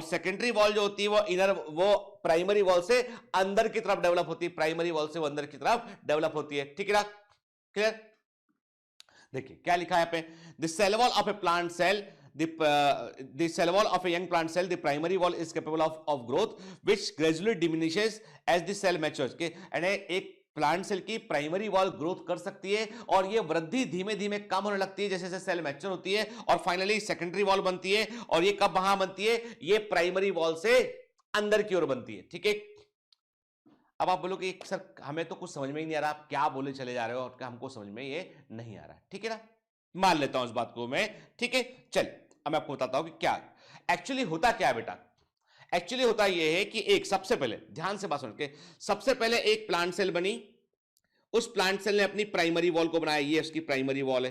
सेकेंडरी वॉल जो होती है वो प्राइमरी वॉल से अंदर की तरफ डेवलप होती है, ठीक है ना? क्लियर? देखिए क्या लिखा है यहाँ पे, the cell wall of a plant cell, the cell wall of a young plant cell, the primary wall is capable of growth which gradually diminishes as the cell matures। यानी एक प्लांट सेल की प्राइमरी वॉल ग्रोथ कर सकती है और ये वृद्धि धीमे धीमे कम होने लगती है जैसे जैसे सेल मैच्योर होती है, और फाइनली सेकेंडरी वॉल बनती है। और ये कब वहां बनती है? ये प्राइमरी वॉल से अंदर की ओर बनती है। ठीक है, अब आप बोलोगे सर हमें तो कुछ समझ में ही नहीं आ रहा, आप क्या बोले चले जा रहे हो, और हमको समझ में ये नहीं आ रहा है। ठीक है ना, मान लेता हूं इस बात को मैं। ठीक है, चल अब मैं आपको बताता हूं कि क्या एक्चुअली होता क्या है बेटा। एक्चुअली होता यह है कि एक सबसे पहले ध्यान से बात सुन के, सबसे पहले एक प्लांट सेल बनी, उस प्लांट सेल ने अपनी प्राइमरी वॉल को बनाया, ये उसकी प्राइमरी वॉल है।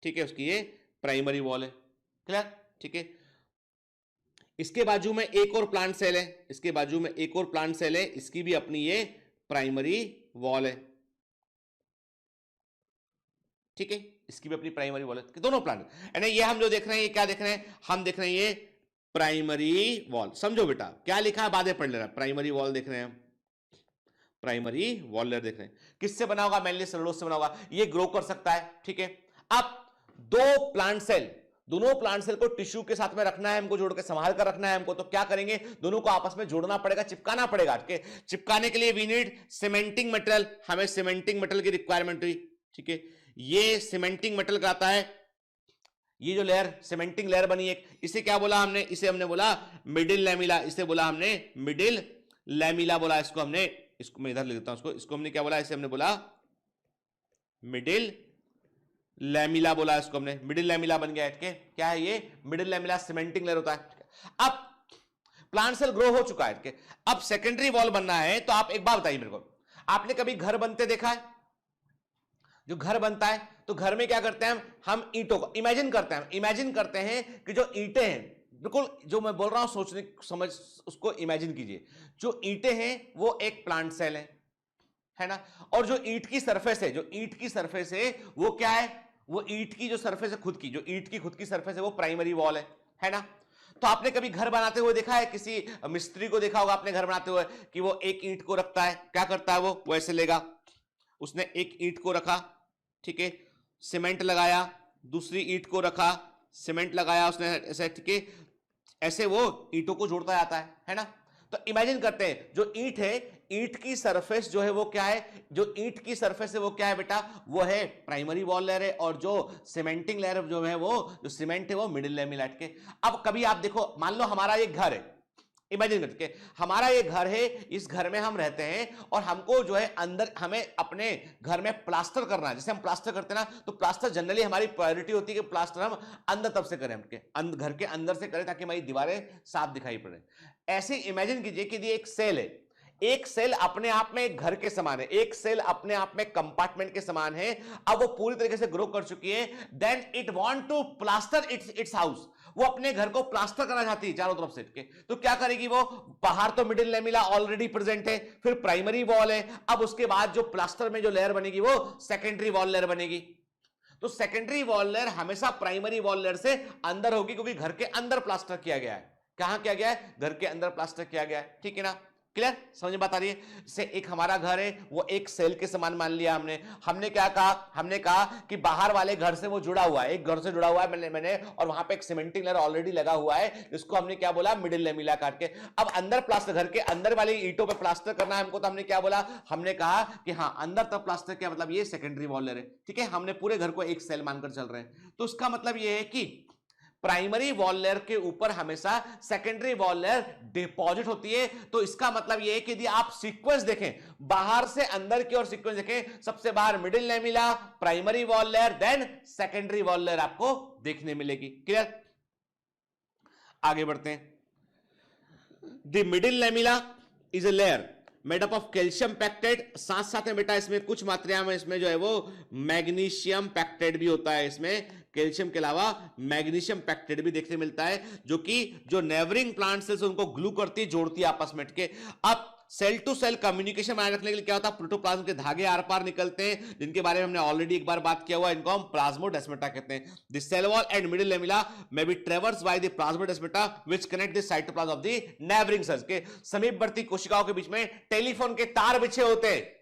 ठीक है, उसकी ये प्राइमरी वॉल है। क्लियर? ठीक है, इसके बाजू में एक और प्लांट सेल है, इसकी भी अपनी ये प्राइमरी वॉल है। ठीक है, इसकी भी अपनी प्राइमरी वॉल है, दोनों प्लांट। यानी ये हम जो देख रहे हैं, ये क्या देख रहे हैं? हम देख रहे हैं ये प्राइमरी वॉल। समझो बेटा क्या लिखा है, बाद में पढ़ लेना। प्राइमरी वॉल देख रहे हैं, प्राइमरी वॉल लेयर देख रहे हैं। किससे बना होगा? मेनली सेलुलोज से बना होगा। ये ग्रो कर सकता है। ठीक है, अब दोनों प्लांट सेल को टिश्यू के साथ में रखना है हमको, जोड़ के संभाल कर रखना है हमको। तो क्या करेंगे? दोनों को आपस में जोड़ना पड़ेगा, चिपकाना पड़ेगा। चिपकाने के लिए वी नीड सीमेंटिंग मटेरियल, हमें सीमेंटिंग मटेरियल की रिक्वायरमेंट हुई। ठीक है, ये सीमेंटिंग मटेरियल कहता है, ये जो लेयर सीमेंटिंग लेयर बनी एक, इसे क्या बोला हमने? इसे हमने बोला मिडिल लैमिला, बोला इसको हमने। इसको मैं इधर लिख देता हूं, इसको हमने क्या बोला? इसे हमने बोला मिडिल लैमिला, बोला इसको हमने, मिडिल लैमिला बन गया। क्या है ये? मिडिल लैमिला सीमेंटिंग लेयर होता है। अब प्लांट सेल ग्रो हो चुका है, अब सेकेंडरी वॉल बनना है। तो आप एक बात बताइए मेरे को, आपने कभी घर बनते देखा है? जो घर बनता है तो घर में क्या करते हैं हम ईंटों को इमेजिन करते हैं कि जो ईंटें हैं, बिल्कुल जो मैं बोल रहा हूं सोचने समझ उसको इमेजिन कीजिए। जो ईंटें हैं वो एक प्लांट सेल है ना, और जो ईंट की सरफेस है वो क्या है? वो ईंट की जो सरफेस है खुद की सरफेस है वो प्राइमरी वॉल है ना। तो आपने कभी घर बनाते हुए देखा है? किसी मिस्त्री को देखा होगा आपने घर बनाते हुए कि वो एक ईंट को रखता है, क्या करता है वो ऐसे लेगा, उसने एक ईंट को रखा, ठीक है, सीमेंट लगाया, दूसरी ईंट को रखा, सीमेंट लगाया उसने ऐसे, ठीक है, ऐसे वो ईंटों को जोड़ता जाता है ना। तो इमेजिन करते हैं जो ईंट है, ईंट की सरफेस जो है वो क्या है? जो ईंट की सरफेस है वो क्या है बेटा? वो है प्राइमरी वॉल लेयर है, और जो सीमेंटिंग लेयर जो है वो जो सीमेंट है वो मिडिल लैमिला के। अब कभी आप देखो, मान लो हमारा एक घर है, इमेजिन करके हमारा ये घर है, इस घर में हम रहते हैं और हमको जो है अंदर हमें अपने घर में प्लास्टर करना है। जैसे हम प्लास्टर करते हैं ना, तो प्लास्टर जनरली हमारी प्रायोरिटी होती है कि प्लास्टर हम अंदर तब से करें, घर के अंदर से करें ताकि हमारी दीवारें साफ दिखाई पड़े। ऐसे इमेजिन कीजिए कि ये एक सेल है, एक सेल अपने आप में एक घर के समान है, एक सेल अपने आप में कंपार्टमेंट के समान है। अब वो पूरी तरीके से ग्रो कर चुकी है, then it want to plaster its house. वो अपने घर को प्लास्टर करना चाहती है चारों तरफ से के। तो क्या करेगी वो? बाहर तो मिडिल लैमिला ऑलरेडी प्रेजेंट है, फिर प्राइमरी वॉल है, अब उसके बाद जो प्लास्टर में जो लेयर बनेगी वो सेकेंडरी वॉल लेयर बनेगी। तो सेकेंडरी वॉल लेयर हमेशा प्राइमरी वॉल लेयर से अंदर होगी, क्योंकि घर के अंदर प्लास्टर किया गया है। कहां किया गया है? घर के अंदर प्लास्टर किया गया है। ठीक है ना, क्लियर? समझ में बात आ रही है? जैसे एक हमारा घर है, वो एक सेल के समान मान लिया हमने क्या कहा? हमने कहा कि बाहर वाले घर से वो जुड़ा हुआ है, एक घर से जुड़ा हुआ है मैंने, और वहां पे एक सीमेंटिंग लेयर ऑलरेडी लगा हुआ है, जिसको हमने क्या बोला? मिडिल लैमिला काट के। अब अंदर प्लास्टर, घर के अंदर वाली ईंटों पे प्लास्टर करना है हमको, तो हमने क्या बोला? हमने कहा कि हाँ अंदर तक प्लास्टर किया, मतलब ये सेकेंडरी वॉल लेयर है। ठीक है, हमने पूरे घर को एक सेल मानकर चल रहे हैं। तो उसका मतलब ये है कि प्राइमरी वॉल लेयर के ऊपर हमेशा सेकेंडरी वॉल लेयर डिपॉजिट होती है। तो इसका मतलब यह है कि यदि आप सीक्वेंस देखें, बाहर से अंदर की ओर सीक्वेंस देखें, सबसे बाहर middle lamella, primary wall layer, then secondary wall layer आपको देखने मिलेगी। क्लियर? आगे बढ़ते हैं। The middle lamella is a layer made up of calcium pectate, साथ साथ में बेटा इसमें कुछ मात्रा में इसमें जो है वो मैग्नीशियम पैक्टेट भी होता है। इसमें कैल्शियम के अलावा मैग्नीशियम पैक्टेट भी देखने मिलता है, जो कि जो नेबरिंग प्लांट सेल्स उनको ग्लू करती है, जोड़ती है आपस में के। अब सेल टू सेल कम्युनिकेशन बनाए रखने के लिए क्या होता है, प्रोटोप्लाज्म के धागे आर पार निकलते हैं, जिनके बारे में हमने ऑलरेडी एक बार बात किया हुआ है। इनको हम प्लाज्मोडेस्माटा कहते हैं। The cell wall and middle lamella may be traverse by the plasmodesmata which connect the cytoplasm of the neighbouring cells. के समीपवर्ती कोशिकाओं के बीच में टेलीफोन के तार बिछे होते हैं,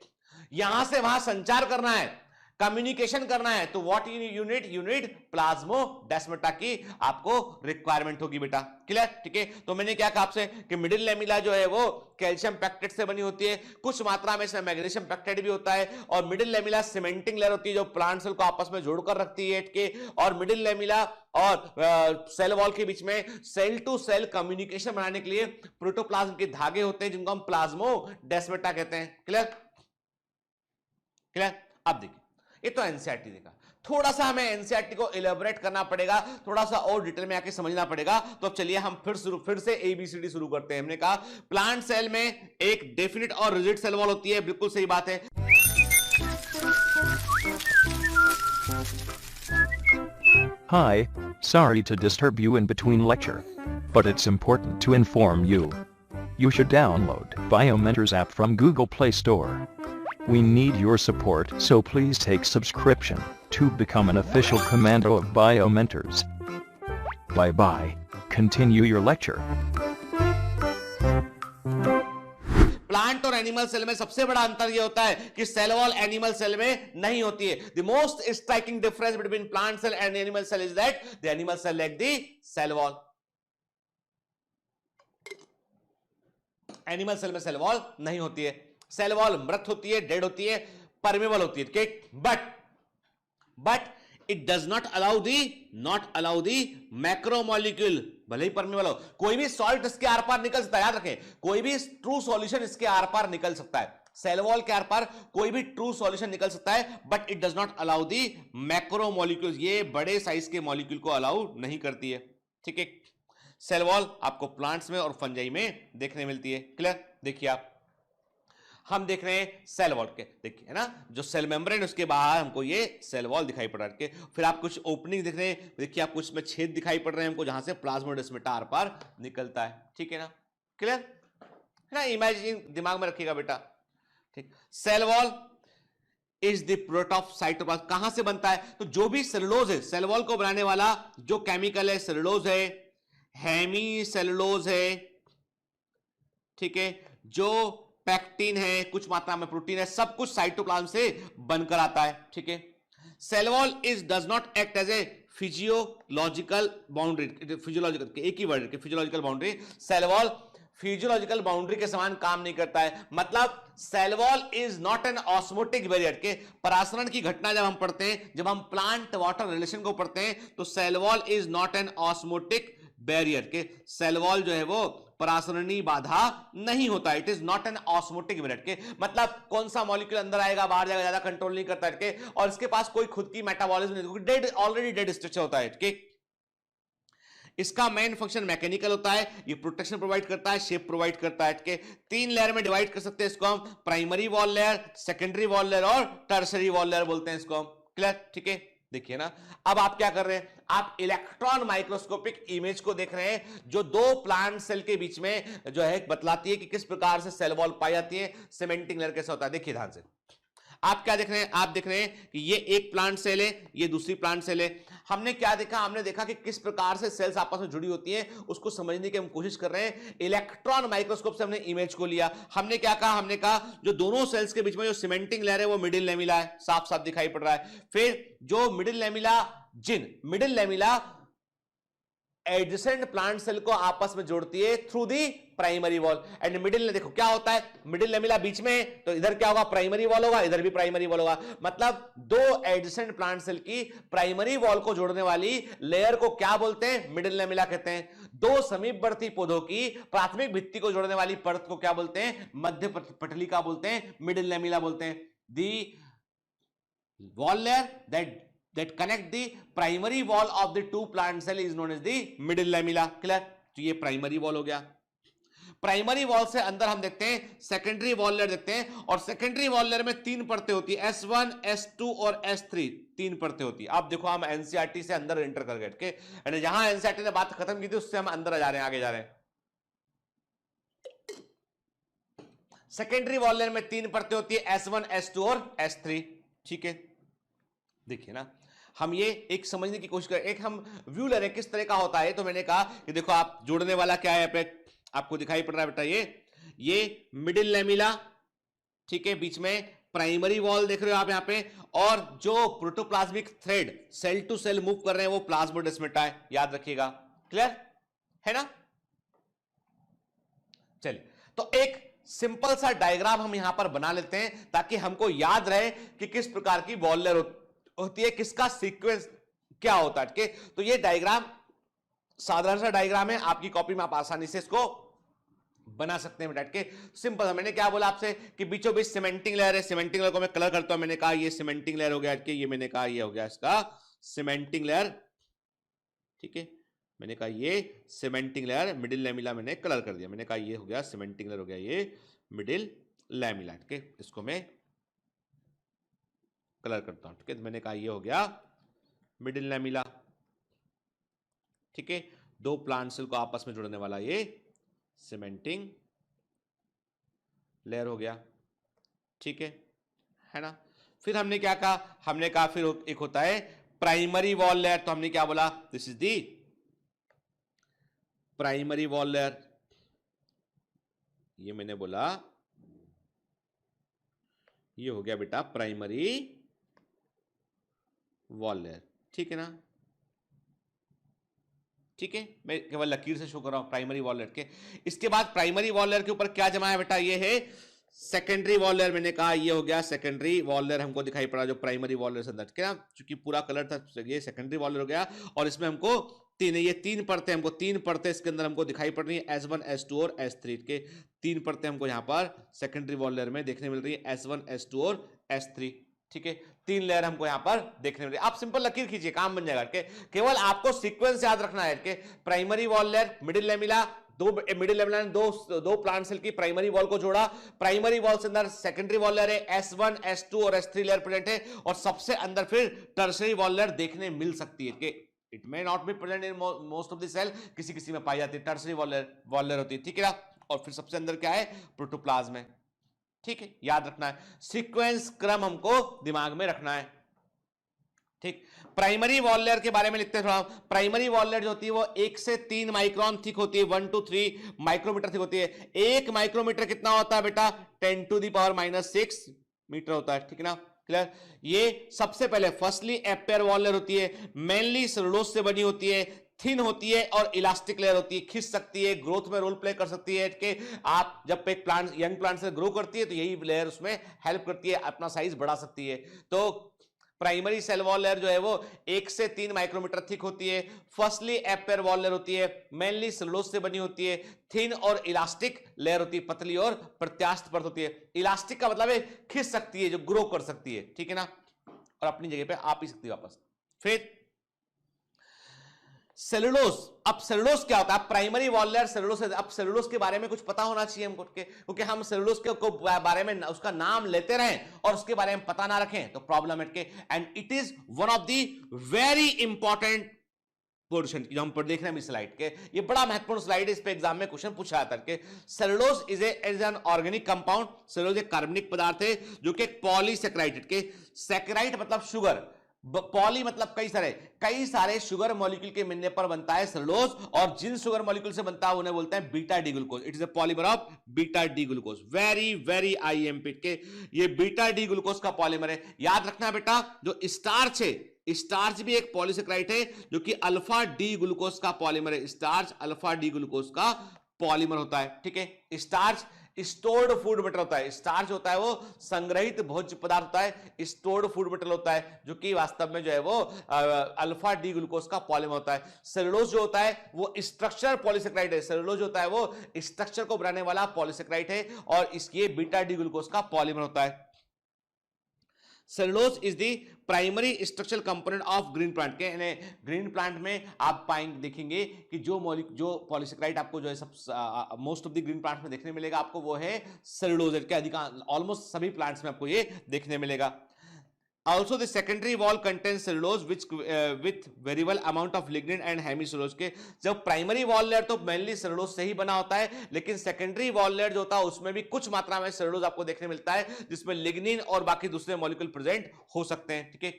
यहां से वहां संचार करना है, कम्युनिकेशन करना है, तो व्हाट यू नीड प्लाज्मोडेस्माटा की आपको रिक्वायरमेंट होगी बेटा। क्लियर? ठीक है। तो मैंने क्या कहा आपसे कि मिडिल लैमेला जो है वो कैल्शियम पैक्टेट से बनी होती है, कुछ मात्रा में इसमें मैग्नीशियम पैक्टेट भी होता है, और मिडिल लैमेला सीमेंटिंग लेयर होती है जो प्लांट सेल को आपस में जोड़कर रखती है के। और मिडिल लैमेला और सेल वॉल के बीच में सेल टू सेल कम्युनिकेशन बनाने के लिए प्रोटोप्लाज्म के धागे होते हैं, जिनको हम प्लाज्मोडेस्माटा कहते हैं। क्लियर? क्लियर? अब देखिए, ये तो एनसीईआरटी देखा, थोड़ा सा हमें एनसीईआरटी को इलेबोरेट करना पड़ेगा, थोड़ा सा और डिटेल में आके समझना पड़ेगा। तो अब चलिए हम फिर से एबीसीडी शुरू करते हैं। हमने कहा प्लांट सेल में एक डेफिनिट और रिजिड सेल वॉल होती है, बिल्कुल सही बात है। Hi, sorry to disturb you in between lecture, but it's important to inform you. You should download Biomentors app from Google Play Store. We need your support, so please take subscription to become an official commando of Biomentors. Bye bye. Continue your lecture. Plant और एनिमल सेल में सबसे बड़ा अंतर यह होता है कि सेल वॉल एनिमल सेल में नहीं होती है। The most striking difference between plant cell and animal cell is that the animal cell lack the cell wall. Animal cell में सेल वॉल नहीं होती है। सेल वॉल मृत होती है, डेड होती है, परमेबल होती है। But it does not allow the macromolecule, भले ही परमेबल हो, कोई भी सॉल्ट इसके आर पार निकल सकता है। याद रखें, कोई भी ट्रू सॉल्यूशन इसके आर पार निकल सकता है। सेल वॉल के आर पार कोई भी ट्रू सॉल्यूशन निकल सकता है, but it does not allow the macromolecules, ये बड़े साइज के मॉलिक्यूल को अलाउ नहीं करती है। ठीक है। सेल वॉल आपको प्लांट्स में और फंजाई में देखने मिलती है। क्लियर? देखिए आप, हम देख रहे हैं सेल वॉल के, देखिए है ना, जो सेल मेम्ब्रेन उसके बाहर हमको ये सेल वॉल दिखाई पड़ रहा है। फिर आप कुछ ओपनिंग देख रहे हैं, देखिए आप कुछ में छेद दिखाई पड़ रहे हैं हमको, जहां से प्लाज्मोडेस्माटा आर पार निकलता है। ठीक है ना? क्लियर है ना? इमेजिन दिमाग में रखिएगा बेटा। ठीक। Cell wall is the product of cytoplasm. कहां से बनता है? तो जो भी सेलुलोज है, सेल वॉल को बनाने वाला जो केमिकल है, सेलुलोज है, हेमी सेलुलोज है, ठीक है, जो पैक्टिन है, कुछ मात्रा में प्रोटीन है, सब कुछ साइटोप्लाज्म से बनकर आता है। ठीक है। Cell wall does not act as a physiological boundary, physiological एक ही word, physiological boundary. Cell wall physiological boundary के समान काम नहीं करता है। मतलब cell wall is not an osmotic barrier. के परासरण की घटना जब हम पढ़ते हैं, जब हम प्लांट वाटर रिलेशन को पढ़ते हैं, तो cell wall is not an osmotic barrier. के सेल वॉल जो है वो परासरणी बाधा नहीं होता, it is not an osmotic barrier. के मतलब कौन सा मॉलिक्यूल अंदर आएगा बाहर जाएगा ज्यादा कंट्रोल नहीं करता है, और इसके पास कोई खुद की मेटाबॉलिज्म नहीं, डेड, ऑलरेडी डेड स्ट्रक्चर होता है। ठीक। इसका मेन फंक्शन मैकेनिकल होता है, ये प्रोटेक्शन प्रोवाइड करता है, शेप प्रोवाइड करता है। के 3 लेयर में डिवाइड कर सकते हैं इसको हम, primary wall layer, secondary wall layer और टर्सरी वॉल लेयर बोलते हैं इसको हम। क्लियर? ठीक है। देखिए ना, अब आप क्या कर रहे हैं, आप इलेक्ट्रॉन माइक्रोस्कोपिक इमेज को देख रहे हैं, जो दो प्लांट सेल के बीच में जो है बतलाती है कि किस प्रकार से सेल वॉल पाई जाती है, सीमेंटिंग लेयर कैसा होता है। देखिए ध्यान से, आप क्या देख रहे हैं, आप देख रहे हैं कि ये एक प्लांट सेल है, ये दूसरी प्लांट सेल है। हमने क्या देखा, हमने देखा कि किस प्रकार से सेल्स आपस में जुड़ी होती हैं, उसको समझने की हम कोशिश कर रहे हैं। इलेक्ट्रॉन माइक्रोस्कोप से हमने इमेज को लिया। हमने क्या कहा, हमने कहा जो दोनों सेल्स के बीच में जो सीमेंटिंग लेयर है वो मिडिल लैमेला है, साफ साफ दिखाई पड़ रहा है। फिर जो middle lamella adjacent plant cell को आपस में जोड़ती है through the primary wall. And middle में देखो क्या होता है, मिडिल लेमिला बीच में है, तो इधर क्या होगा, प्राइमरी वॉल होगा, इधर भी प्राइमरी वॉल होगा। मतलब दो एडजेसेंट प्लांट सेल की प्राइमरी वॉल को जोड़ने वाली लेयर को क्या बोलते हैं, मिडिल लेमिला कहते हैं। दो समीपवर्ती पौधों की प्राथमिक भित्ति को जोड़ने वाली परत को क्या बोलते हैं, मध्य पटलिका बोलते हैं, मिडिल लेमिला बोलते हैं। The wall layer that connect the primary wall of the two plant cell is known as the middle lamella। Clear? तो ये प्राइमरी वॉल हो गया। प्राइमरी वॉल से अंदर हम देखते हैं सेकेंडरी वॉल लेयर देखते हैं, और सेकेंडरी वॉल लेयर में तीन परतें होती है, S1, S2 और S3, तीन परतें होती है। अब देखो हम एनसीईआरटी से अंदर एंटर कर गए, यानी जहां एनसीईआरटी ने बात खत्म की थी उससे हम अंदर जा रहे हैं, आगे जा रहे हैं। सेकेंडरी वॉल लेयर में तीन परतें होती है, S1, S2 और S3। ठीक है, देखिए ना, हम ये एक समझने की कोशिश करें, एक हम व्यू ले रहे हैं किस तरह का होता है। तो मैंने कहा कि देखो आप जोड़ने वाला क्या है, पे आपको दिखाई पड़ रहा है बेटा, ये मिडिल लेमिला, ठीक है, बीच में प्राइमरी वॉल देख रहे हो आप यहां पे, और जो protoplasmic thread cell to cell move कर रहे हैं वो प्लाज्मोडेस्माटा है, याद रखिएगा। क्लियर है ना? चलिए, तो एक सिंपल सा डायग्राम हम यहां पर बना लेते हैं ताकि हमको याद रहे कि किस प्रकार की वॉल लेयर होती है, किसका सीक्वेंस क्या होता है। तो ये डायग्राम साधारण सा डायग्राम है, आपकी कॉपी में आप आसानी से इसको बना सकते हैं बेटा। सिंपल, मैंने क्या बोला आपसे कि बीचों बीच सीमेंटिंग लेयर है, सीमेंटिंग लेयर को मैं कलर करता हूं, मैंने कहा ये सीमेंटिंग लेयर हो गया, ये मैंने कहा ये हो गया इसका सीमेंटिंग लेयर। ठीक है, मैंने कहा ये सीमेंटिंग लेयर, मिडिल लेमिला मैंने कलर कर दिया, मैंने कहा ये हो गया सीमेंटिंग लेयर, हो गया ये मिडिल लेमिला। ठीक है, इसको मैं कलर करता हूं। ठीक है, तो मैंने कहा ये हो गया मिडिल लेमिला। ठीक है, दो प्लांट सेल को आपस में जोड़ने वाला ये सीमेंटिंग लेयर हो गया। ठीक है ना? फिर हमने क्या कहा, हमने कहा फिर एक होता है प्राइमरी वॉल लेयर। तो हमने क्या बोला, this is the primary wall layer. ये मैंने बोला ये हो गया बेटा प्राइमरी वॉल लेयर। ठीक है ना? ठीक है, मैं केवल लकीर से शो कर रहा हूं प्राइमरी वॉल लेयर के। इसके बाद प्राइमरी वॉल लेयर के ऊपर क्या जमा है बेटा, ये है सेकेंडरी वॉल लेयर। मैंने कहा ये हो गया सेकेंडरी वॉल लेयर, हमको दिखाई पड़ा जो प्राइमरी वॉल लेयर से अंदर, क्या चूंकि पूरा कलर था, ये सेकेंडरी वॉल लेयर हो गया। और इसमें हमको तीन परतें, हमको तीन परतें इसके अंदर हमको दिखाई पड़ रही है, S1, S2 और S3 के तीन परतें हमको यहां पर सेकेंडरी वॉल लेयर में देखने मिल रही है, S1, S2 और S3। ठीक है, तीन लेयर हमको यहां पर देखने मिल रही है। आप सिंपल लकीर खींचिए, काम बन जाएगा। केवल आपको सीक्वेंस याद रखना है कि primary wall layer, middle lamella, middle lamella ने दो प्लांट सेल की प्राइमरी वॉल को जोड़ा, प्राइमरी वॉल से अंदर सेकेंडरी वॉल लेयर है, S1, S2 और S3 लेयर प्रेजेंट है, और सबसे अंदर फिर टर्शरी वॉल लेयर देखने मिल सकती है। कि it may not be present in most of the cell, किसी में पाई जाती है, टर्शरी वॉल लेयर होती है। ठीक है ना? और फिर सबसे अंदर क्या है, प्रोटोप्लाज्म है। ठीक है, याद रखना है, सीक्वेंस क्रम हमको दिमाग में रखना है। ठीक, प्राइमरी वॉल लेयर के बारे में लिखते हैं थोड़ा। प्राइमरी वॉल लेयर जो होती है वो 1 से 3 माइक्रोन थिक होती है, 1 to 3 माइक्रोमीटर थिक होती है। 1 माइक्रोमीटर कितना होता है बेटा, 10⁻⁻6 मीटर होता है। ठीक है ना? क्लियर? ये सबसे पहले फर्स्टली एपेयर वॉल लेयर होती है, मेनली सेलुलोज से बनी होती है, थिन होती है और इलास्टिक लेयर होती है, खिंच सकती है, ग्रोथ में रोल प्ले कर सकती है। कि आप जब एक प्लांट यंग प्लांट से ग्रो करती है तो यही लेयर उसमें हेल्प करती है, अपना साइज बढ़ा सकती है। तो प्राइमरी सेल वॉल लेयर जो है वो 1 से 3 माइक्रोमीटर थिक होती है, फर्स्टली एपेयर वॉल लेयर होती है, मेनली सेलुलोज से बनी होती है, थिन और इलास्टिक लेयर होती है, पतली और प्रत्यास्थ परत होती है। इलास्टिक का मतलब है खिंच सकती है, जो ग्रो कर सकती है। ठीक है ना? और अपनी जगह पे आ भी सकती है वापस। फिर सेलुलोज। अब सेलुलोज क्या होता है, प्राइमरी वॉल लेयर सेलुलोज। अब सेलुलोज के बारे में कुछ पता होना चाहिए हमको, क्योंकि हम सेलुलोज के बारे में उसका नाम लेते रहें और उसके बारे में पता ना रखें तो प्रॉब्लम है। And it is one of the very important portion जो हम पर देख रहे हैं स्लाइड के, ये बड़ा महत्वपूर्ण स्लाइड है, इस पे एग्जाम में क्वेश्चन पूछा जाता है कि cellulose is an organic compound. Cellulose एक कार्बनिक पदार्थ है जो कि पॉलीसैकेराइड के, सैकेराइड मतलब शुगर, पॉली मतलब कई सारे शुगर मॉलिक्यूल के मिलने पर बनता है सेलुलोज, और जिन शुगर मॉलिक्यूल से बनता है उन्हें बोलते हैं beta D glucose. It is a polymer of beta D glucose. Very very IMP के, ये बीटा डी ग्लूकोज का पॉलीमर है। याद रखना बेटा, जो स्टार्च है, स्टार्च भी एक पॉलीसेकेराइड है जो कि अल्फा डी ग्लूकोज का पॉलीमर है। स्टार्च अल्फा डी ग्लूकोज का पॉलीमर होता है, ठीक है। स्टार्च स्टोर्ड फूड मटेरियल होता है। स्टार्च होता है वो संग्रहित भोज्य पदार्थ होता है, स्टोर्ड फूड मटेरियल होता है, जो कि वास्तव में जो है वो अल्फा डी ग्लूकोज का पॉलीमर होता है। सेलुलोज जो होता है वो स्ट्रक्चर पॉलीसेकेराइड है। सेलुलोज होता है वो स्ट्रक्चर को बनाने वाला पॉलीसेकेराइड है और इसकी बीटा डी ग्लूकोज का पॉलीमर होता है। Cellulose is the primary structural component of green plant के। ग्रीन प्लांट में आप पाएंगे देखेंगे कि जो पॉलीसेकेराइड आपको जो है सब most of the green plants में देखने मिलेगा आपको, वो है सेलुलोज के। अधिकांश ऑलमोस्ट सभी प्लांट्स में आपको ये देखने मिलेगा। Also the secondary wall contains cellulose which with variable amount of lignin and hemicellulose के। जब प्राइमरी वॉल लेयर तो मेनली सेलुलोज से ही बना होता है, लेकिन सेकेंडरी वॉल लेयर जो होता है उसमें भी कुछ मात्रा में सेलुलोज आपको देखने मिलता है, जिसमें लिग्निन और बाकी दूसरे मॉलिक्यूल प्रेजेंट हो सकते हैं, ठीक है।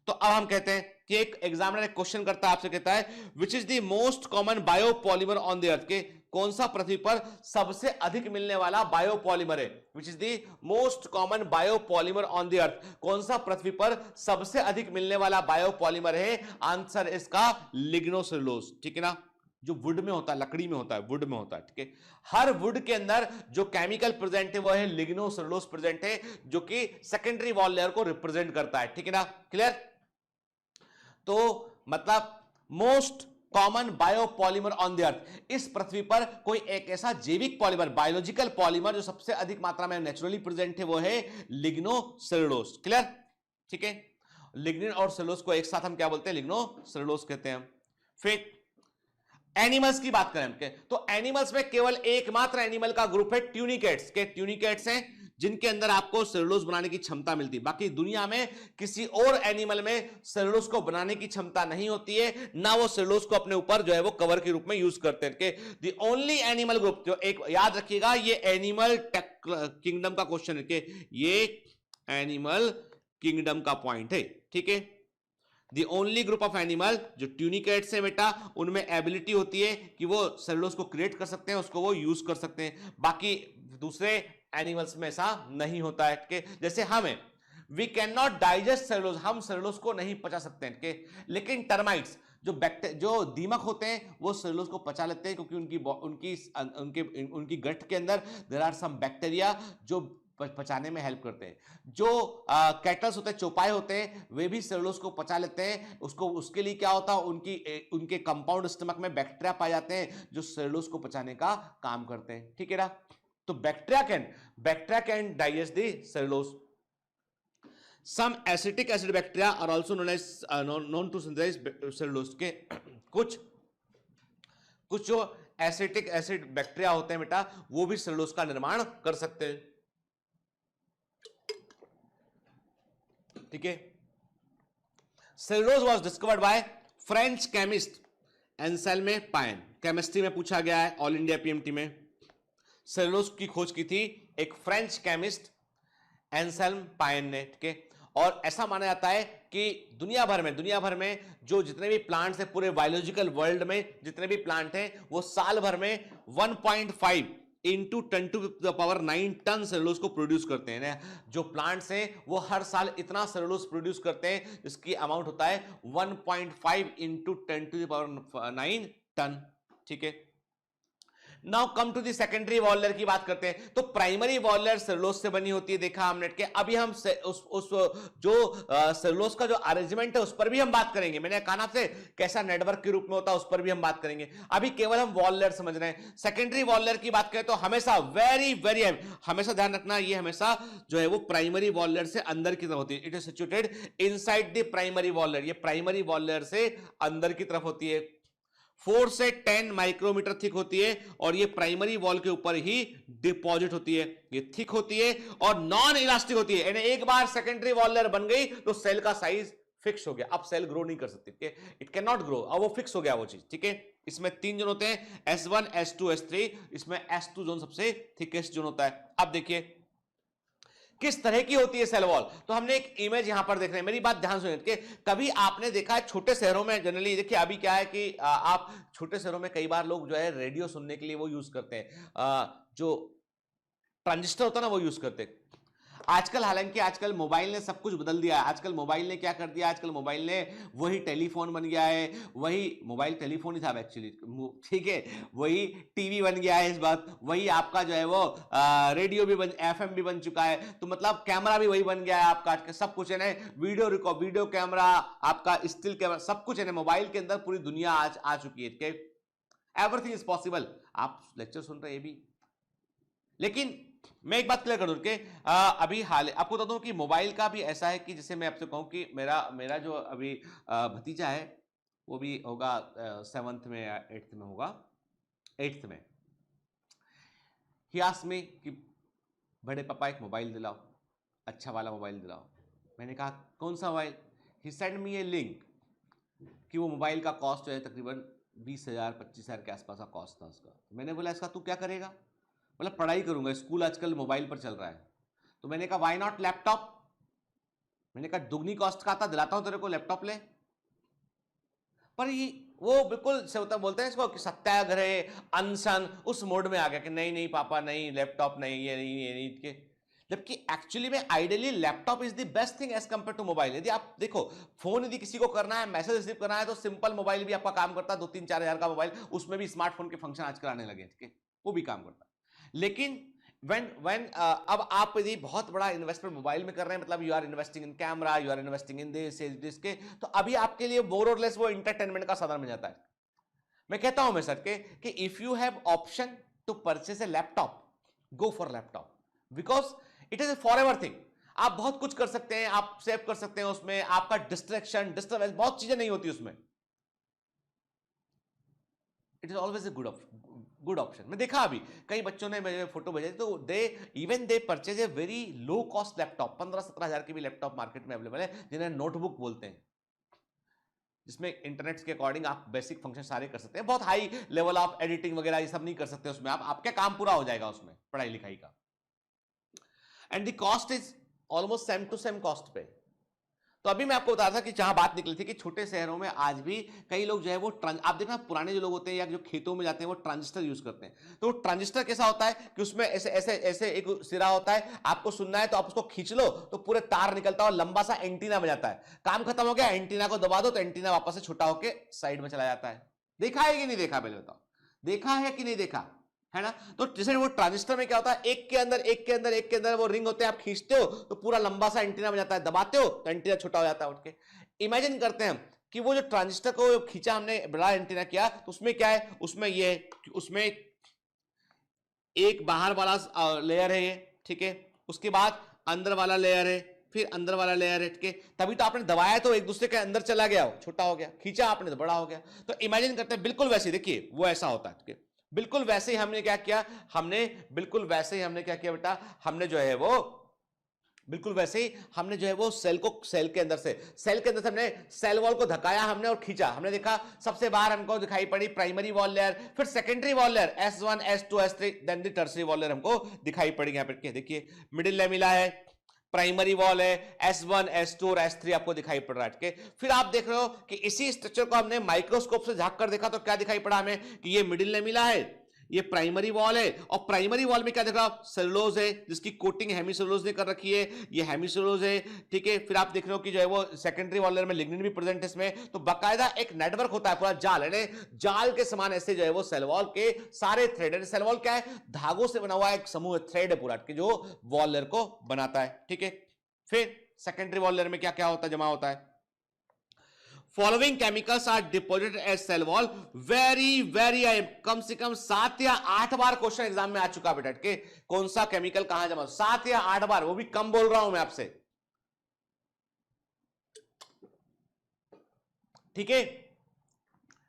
तो अब हम कहते हैं कि एक एग्जामिनर एक क्वेश्चन करता है, आपसे कहता है which is the most common biopolymer on the earth के। कौन सा पृथ्वी पर सबसे अधिक मिलने वाला बायोपॉलीमर है? Which is the most common biopolymer on the earth. कौन सा पृथ्वी पर सबसे अधिक मिलने वाला बायोपॉलीमर है? आंसर इसका लिग्नोसेलुलोज, ठीक है ना, जो वुड में होता है, लकड़ी में होता है, वुड में होता है, ठीक है। हर वुड के अंदर जो केमिकल प्रेजेंट है वो है लिग्नोसेलुलोज प्रेजेंट है, जो कि सेकेंडरी वॉल लेयर को रिप्रेजेंट करता है, ठीक है ना, क्लियर। तो मतलब most common biopolymer on the earth, इस पृथ्वी पर कोई एक ऐसा जैविक पॉलीमर, बायोलॉजिकल पॉलीमर जो सबसे अधिक मात्रा में नेचुरली प्रेजेंट है वो है लिग्नोसेलुलोज, क्लियर, ठीक है। लिग्निन और सेलुलोज को एक साथ हम क्या बोलते हैं? लिग्नोसेलुलोज कहते हैं। फिर एनिमल्स की बात करें तो एनिमल्स में केवल एकमात्र एनिमल का ग्रुप है ट्यूनिकेट्स के। ट्यूनिकेट्स हैं जिनके अंदर आपको सेलुलोज बनाने की क्षमता मिलती है। बाकी दुनिया में किसी और एनिमल में सेलुलोज को बनाने की क्षमता नहीं होती है, ना वो सेलुलोज को अपने ऊपर जो है वो कवर के रूप में यूज करते हैं। द ओनली एनिमल ग्रुप, जो एक याद रखिएगा ये एनिमल किंगडम का क्वेश्चन है कि ये एनिमल किंगडम का पॉइंट है, ठीक है। The only group of animal जो ट्यूनिकेट्स है बेटा, उनमें एबिलिटी होती है कि वो सेलुलोज को क्रिएट कर सकते हैं, उसको वो यूज कर सकते हैं। बाकी दूसरे एनिमल्स में ऐसा नहीं होता है कि जैसे हमें we can not digest cellulose, हम सेलुलोज को नहीं पचा सकते हैं के। लेकिन टर्माइट्स जो दीमक होते हैं वो सेलुलोज को पचा लेते हैं, क्योंकि उनकी गट के अंदर देयर आर सम बैक्टीरिया जो पचाने में हेल्प करते हैं। जो कैटल्स होते हैं, चौपाई होते हैं, वे भी सेलुलोज को पचा लेते हैं। उसके लिए क्या होता है, उनके कंपाउंड स्टमक में बैक्टीरिया पाए जाते हैं जो सेलुलोज को पचाने का काम करते हैं, ठीक है ना। तो bacteria can digest the cellulose. Some acetic acid bacteria are also known to synthesize cellulose के। कुछ जो एसिटिक एसिड बैक्टीरिया होते हैं बेटा, वो भी सेलुलोज का निर्माण कर सकते हैं, ठीक है। Cellulose was discovered by French chemist Anselme Payen. Chemistry में पूछा गया है, ऑल इंडिया पीएमटी में। सेलुलोज की खोज की थी एक फ्रेंच केमिस्ट एंसेल्म पायन ने, ठीक है। और ऐसा माना जाता है कि दुनिया भर में जो जितने भी प्लांट्स हैं, पूरे बायोलॉजिकल वर्ल्ड में जितने भी प्लांट हैं, वो साल भर में 1.5 इंटू 10⁹ टन सेलुलोज को प्रोड्यूस करते हैं। जो प्लांट्स हैं वो हर साल इतना सेलुलोज प्रोड्यूस करते हैं जिसकी अमाउंट होता है 1.5 इंटू 10⁹ टन, ठीक है। Now come to the secondary wall layer की बात करते हैं। तो प्राइमरी वॉल लेयर सेलुलोज से बनी होती है, देखा हमने के। अभी हम सेलुलोज का जो अरेंजमेंट है उस पर भी हम बात करेंगे। मैंने कहा ना से कैसा नेटवर्क के रूप में होता है, उस पर भी हम बात करेंगे। अभी केवल हम वॉल लेयर समझ रहे हैं। सेकेंडरी वॉल लेयर की बात करें तो हमेशा वेरी हमेशा ध्यान रखना, ये हमेशा जो है वो प्राइमरी वॉल लेयर से अंदर की तरफ होती है। It is situated inside the primary wall layer. ये प्राइमरी वॉल लेयर से अंदर की तरफ होती है। 4 से 10 माइक्रोमीटर थिक होती है और ये प्राइमरी वॉल के ऊपर ही डिपॉजिट होती है। ये थिक होती है और नॉन इलास्टिक होती है, यानी एक बार सेकेंडरी वॉल लेयर बन गई तो सेल का साइज फिक्स हो गया। अब सेल ग्रो नहीं कर सकती, ठीक है, इट कैन नॉट ग्रो, अब वो फिक्स हो गया वो चीज, ठीक है। इसमें 3 जोन होते हैं, S1 S2 S3। इसमें S2 जोन सबसे थिकेस्ट जोन होता है। अब देखिए किस तरह की होती है सेल वॉल। तो हमने एक इमेज यहां पर देख रहे हैं, मेरी बात ध्यान सुनिए। कभी आपने देखा है छोटे शहरों में जनरली, देखिए अभी क्या है कि आप छोटे शहरों में कई बार लोग जो है रेडियो सुनने के लिए वो यूज करते हैं, जो ट्रांजिस्टर होता है ना वो यूज करते हैं। आजकल हालांकि आजकल मोबाइल ने सब कुछ बदल दिया है। आजकल मोबाइल ने क्या कर दिया, आजकल मोबाइल ने वही टेलीफोन बन गया है, वही मोबाइल टेलीफोन ही था एक्चुअली, ठीक है, वही टीवी बन गया है इस बात, वही आपका जो है वो रेडियो भी बन, एफएम भी बन चुका है, तो मतलब कैमरा भी वही बन गया है आपका, सब कुछ है ना, वीडियो कैमरा, आपका स्टिल कैमरा, सब कुछ है ना, मोबाइल के अंदर पूरी दुनिया आज आ चुकी है। Everything is possible. आप लेक्चर सुन रहे हैं भी, लेकिन मैं एक बात क्लियर कर दूं कि अभी हाल आपको बता दूं कि मोबाइल का भी ऐसा है कि जैसे मैं आपसे कहूं कि मेरा जो अभी भतीजा है वो भी होगा 7th में या 8th में होगा, 8th में। ही आस्क्ड मी कि बड़े पापा एक मोबाइल दिलाओ, अच्छा वाला मोबाइल दिलाओ। मैंने कहा कौन सा मोबाइल? ही सेंड मी ए लिंक कि वो मोबाइल का कॉस्ट जो है तकरीबन 20,000 25,000 के आसपास का कॉस्ट था उसका। मैंने बोला इसका तू क्या करेगा? बोला पढ़ाई करूंगा, स्कूल आजकल मोबाइल पर चल रहा है। तो मैंने कहा व्हाई नॉट लैपटॉप? मैंने कहा दुगनी कॉस्ट का आता, दिलाता हूं तेरे को, लैपटॉप ले। पर ये वो बिल्कुल से होता, बोलते हैं इसको कि सत्याग्रह अनशन उस मोड में आ गया कि नहीं नहीं पापा नहीं, लैपटॉप नहीं, ये नहीं, ये नहीं के। जबकि एक्चुअली में ideally laptop is the best thing as compare to mobile. यदि आप देखो फोन यदि किसी को करना है, मैसेज रिसीव करना है, तो सिंपल मोबाइल भी आपका काम करता है। 2-3-4 हज़ार का मोबाइल, उसमें भी स्मार्टफोन के फंक्शन आजकल आने लगे, ठीक है, वो भी काम करता है। लेकिन अब आप यदि बहुत बड़ा इन्वेस्टमेंट मोबाइल में कर रहे हैं, मतलब you are investing in camera, you are investing in this के, तो अभी आपके लिए मोर और लेस वो एंटरटेनमेंट का साधन बन जाता है। मैं कहता हूं मैं सर कि if you have option to purchase a laptop, go for laptop, because it is a forever thing. आप बहुत कुछ कर सकते हैं, आप सेव कर सकते हैं उसमें, आपका डिस्ट्रैक्शन डिस्टर्बेंस बहुत चीजें नहीं होती उसमें। It is always a good option. मैं देखा अभी कई बच्चों ने मेरे फोटो भेजे, तो दे purchase a very low cost laptop. 15-17 हज़ार की भी लैपटॉप मार्केट में अवेलेबल है, जिन्हें नोटबुक बोलते हैं, जिसमें इंटरनेट के अकॉर्डिंग आप बेसिक फंक्शन सारे कर सकते हैं। बहुत हाई लेवल ऑफ एडिटिंग वगैरह ये सब नहीं कर सकते उसमें, आपका काम पूरा हो जाएगा उसमें पढ़ाई लिखाई का। And the cost is almost same to same cost पे। तो अभी मैं आपको बता रहा था कि जहां बात निकली थी कि छोटे शहरों में आज भी कई लोग जो है वो आप देखना पुराने जो लोग होते हैं या जो खेतों में जाते हैं वो ट्रांजिस्टर यूज करते हैं। तो ट्रांजिस्टर कैसा होता है कि उसमें ऐसे ऐसे ऐसे एक सिरा होता है, आपको सुनना है तो आप उसको खींच लो तो पूरे तार निकलता है और लंबा सा एंटीना बजाता है। काम खत्म हो गया, एंटीना को दबा दो तो एंटीना वापस से छोटा होकर साइड में चला जाता है। देखा है कि नहीं देखा? पहले बताओ, देखा है कि नहीं देखा है ना? तो जैसे वो ट्रांजिस्टर में क्या होता है, एक के अंदर वो रिंग होते हैं, आप खींचते हो तो पूरा लंबा सा एंटीना बन जाता है, दबाते हो तो एंटीना छोटा हो जाता है उठ के। इमेजिन करते हैं कि वो जो ट्रांजिस्टर को खींचा हमने, बड़ा एंटीना किया, तो उसमें क्या है, उसमें एक बाहर वाला लेयर है, ठीक है, उसके बाद अंदर वाला लेयर है, फिर अंदर वाला लेयर है, ठीक है। तभी तो आपने दबाया तो एक दूसरे के अंदर चला गया, छोटा हो गया, खींचा आपने तो बड़ा हो गया। तो इमेजिन करते हैं बिल्कुल वैसे, देखिए वो ऐसा होता है, ठीक है। बिल्कुल वैसे ही हमने क्या किया, बेटा, हमने जो है वो सेल के अंदर से हमने सेल वॉल को धकाया हमने और खींचा। हमने देखा सबसे बाहर हमको दिखाई पड़ी प्राइमरी वॉल लेयर, फिर secondary wall layer S1 S2 S3, then the tertiary wall layer हमको दिखाई पड़ी। यहां पे देखिए मिडिल लेमिला है, प्राइमरी वॉल है, S1 S2 और S3 आपको दिखाई पड़ रहा है, ठीक है। फिर आप देख रहे हो कि इसी स्ट्रक्चर को हमने माइक्रोस्कोप से झांक कर देखा तो क्या दिखाई पड़ा हमें कि ये मिडिल लेमिला है, ये प्राइमरी वॉल है, और प्राइमरी वॉल में क्या देख रहा हो, सेलुलोज है जिसकी कोटिंग हेमीसेलुलोज ने कर रखी है, ये हेमीसेलुलोज है, ठीक है। फिर आप देख रहे हो कि जो है वो सेकेंडरी वॉल लेयर में लिग्निन भी प्रेजेंट है इसमें। तो बाकायदा एक नेटवर्क होता है, पूरा जाल है, जाल के समान ऐसे जो है वो सेल वॉल के सारे थ्रेड है। सेल वॉल क्या है, धागों से बना हुआ एक समूह थ्रेड है पूरा, जो वॉल लेयर को बनाता है, ठीक है। फिर सेकेंडरी वॉल लेयर में क्या क्या होता है, जमा होता है। Following chemicals are deposited as cell wall, very कम से कम 7 या 8 बार क्वेश्चन एग्जाम में आ चुका बेटा, के कौन सा केमिकल कहां जमा, 7 या 8 बार, वो भी कम बोल रहा हूं मैं आपसे, ठीक है।